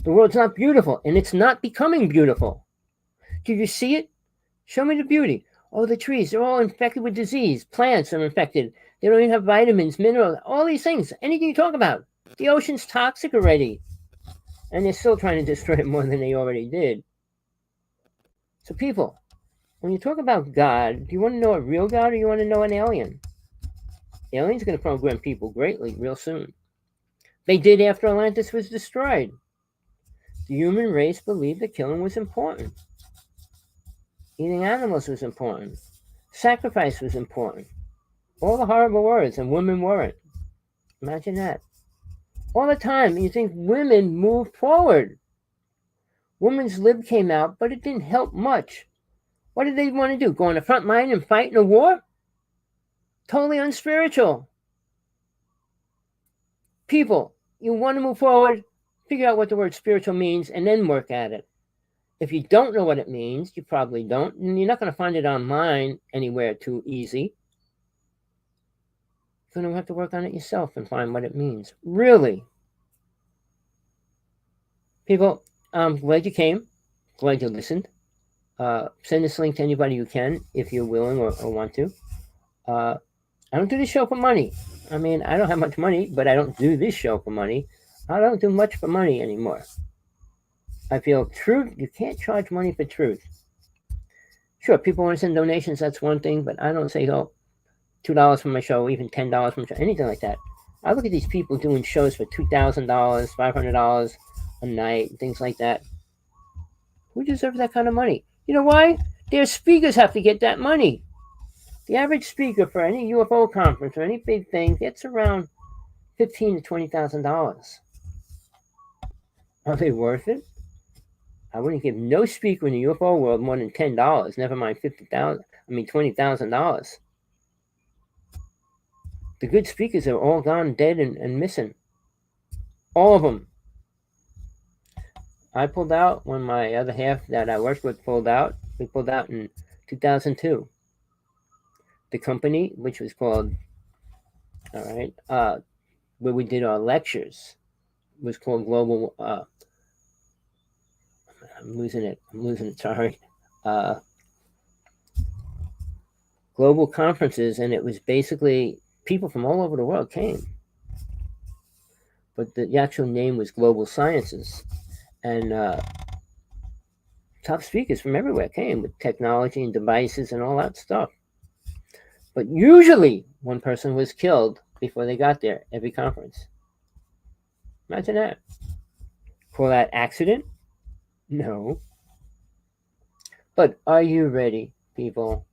The world's not beautiful, and it's not becoming beautiful. Do you see it? Show me the beauty. Oh, the trees, they're all infected with disease. Plants are infected. They don't even have vitamins, minerals, all these things. Anything you talk about. The ocean's toxic already. And they're still trying to destroy it more than they already did. So people, when you talk about God, do you want to know a real God or you want to know an alien? Aliens are going to program people greatly real soon. They did after Atlantis was destroyed. The human race believed that killing was important. Eating animals was important. Sacrifice was important. All the horrible words, and women weren't. Imagine that. All the time, you think women moved forward. Women's lib came out, but it didn't help much. What did they want to do? Go on the front line and fight in a war? Totally unspiritual. People, you want to move forward, figure out what the word spiritual means, and then work at it. If you don't know what it means, you probably don't, and you're not going to find it online anywhere too easy. You're going to have to work on it yourself and find what it means. Really. People, I'm glad you came. Glad you listened. Send this link to anybody you can if you're willing or want to. I don't do this show for money. I don't have much money, but I don't do this show for money. I don't do much for money anymore. I feel truth, you can't charge money for truth. Sure, people want to send donations, that's one thing, but I don't say, $2 for my show, even $10 for my show, anything like that. I look at these people doing shows for $2,000, $500 a night, things like that. Who deserves that kind of money? You know why? Their speakers have to get that money. The average speaker for any UFO conference or any big thing gets around $15,000 to $20,000. Are they worth it? I wouldn't give no speaker in the UFO world more than $10. Never mind $20,000. The good speakers are all gone, dead, and missing. All of them. I pulled out when my other half that I worked with pulled out. We pulled out in 2002. The company, which was called, where we did our lectures, was called Global. I'm losing it. Sorry. Global conferences, and it was basically people from all over the world came. But the actual name was Global Sciences, and top speakers from everywhere came with technology and devices and all that stuff. But usually one person was killed before they got there every conference. Imagine that. Call that accident? No. But are you ready, people?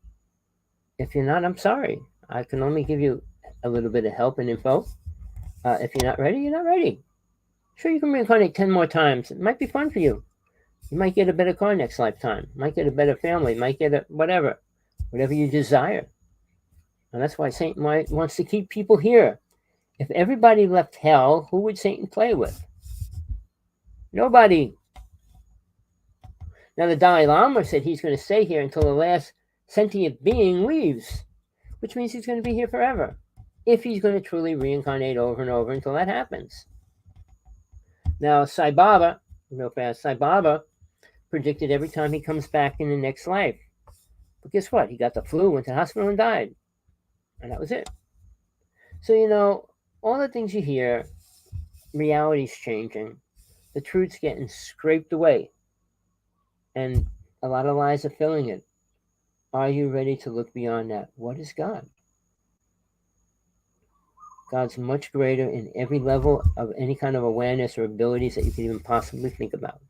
If you're not, I'm sorry. I can only give you a little bit of help and info. If you're not ready, you're not ready. Sure, you can reincarnate 10 more times. It might be fun for you. You might get a better car next lifetime. Might get a better family. Might get a whatever you desire. And that's why Satan wants to keep people here. If everybody left hell, who would Satan play with? Nobody. Now, the Dalai Lama said he's going to stay here until the last sentient being leaves, which means he's going to be here forever, if he's going to truly reincarnate over and over until that happens. Now, Sai Baba, real fast, Sai Baba predicted every time he comes back in the next life. But guess what? He got the flu, went to the hospital, and died. And that was it. So, all the things you hear, reality's changing. The truth's getting scraped away. And a lot of lies are filling it. Are you ready to look beyond that? What is God? God's much greater in every level of any kind of awareness or abilities that you can even possibly think about.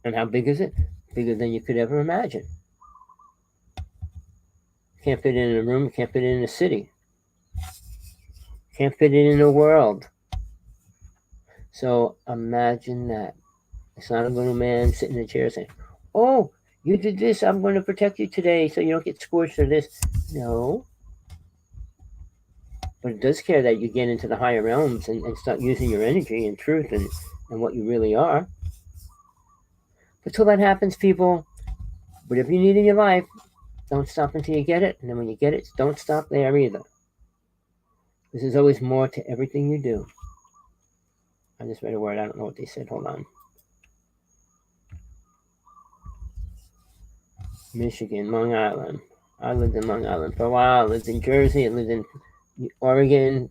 And how big is it? Bigger than you could ever imagine. Can't fit it in a room, can't fit it in a city. Can't fit it in a world. So imagine that. It's not a little man sitting in a chair saying, oh, you did this, I'm going to protect you today so you don't get scorched or this. No. But it does care that you get into the higher realms and start using your energy and truth and what you really are. But till that happens, people, whatever you need in your life, don't stop until you get it. And then when you get it, don't stop there either. There's always more to everything you do. I just read a word. I don't know what they said. Hold on. Michigan, Long Island. I lived in Long Island for a while. I lived in Jersey. I lived in Oregon,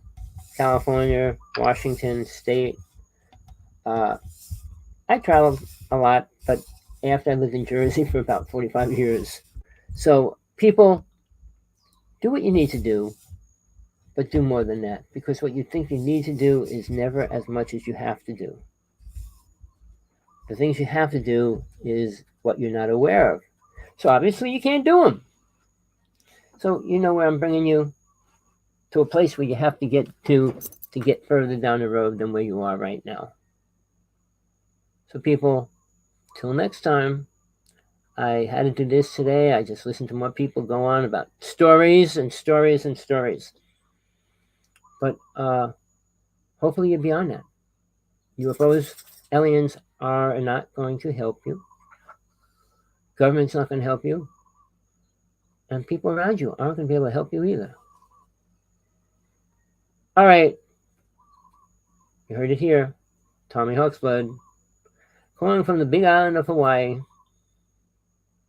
California, Washington State. I traveled a lot, but after I lived in Jersey for about 45 years. So, people, do what you need to do, but do more than that. Because what you think you need to do is never as much as you have to do. The things you have to do is what you're not aware of. So obviously you can't do them. So you know where I'm bringing you, to a place where you have to get to get further down the road than where you are right now. So people, till next time, I had to do this today. I just listened to more people go on about stories and stories and stories. But hopefully you're beyond that. UFOs, aliens are not going to help you. Government's not going to help you. And people around you aren't going to be able to help you either. All right. You heard it here. Tommy Hawksblood, calling from the big island of Hawaii.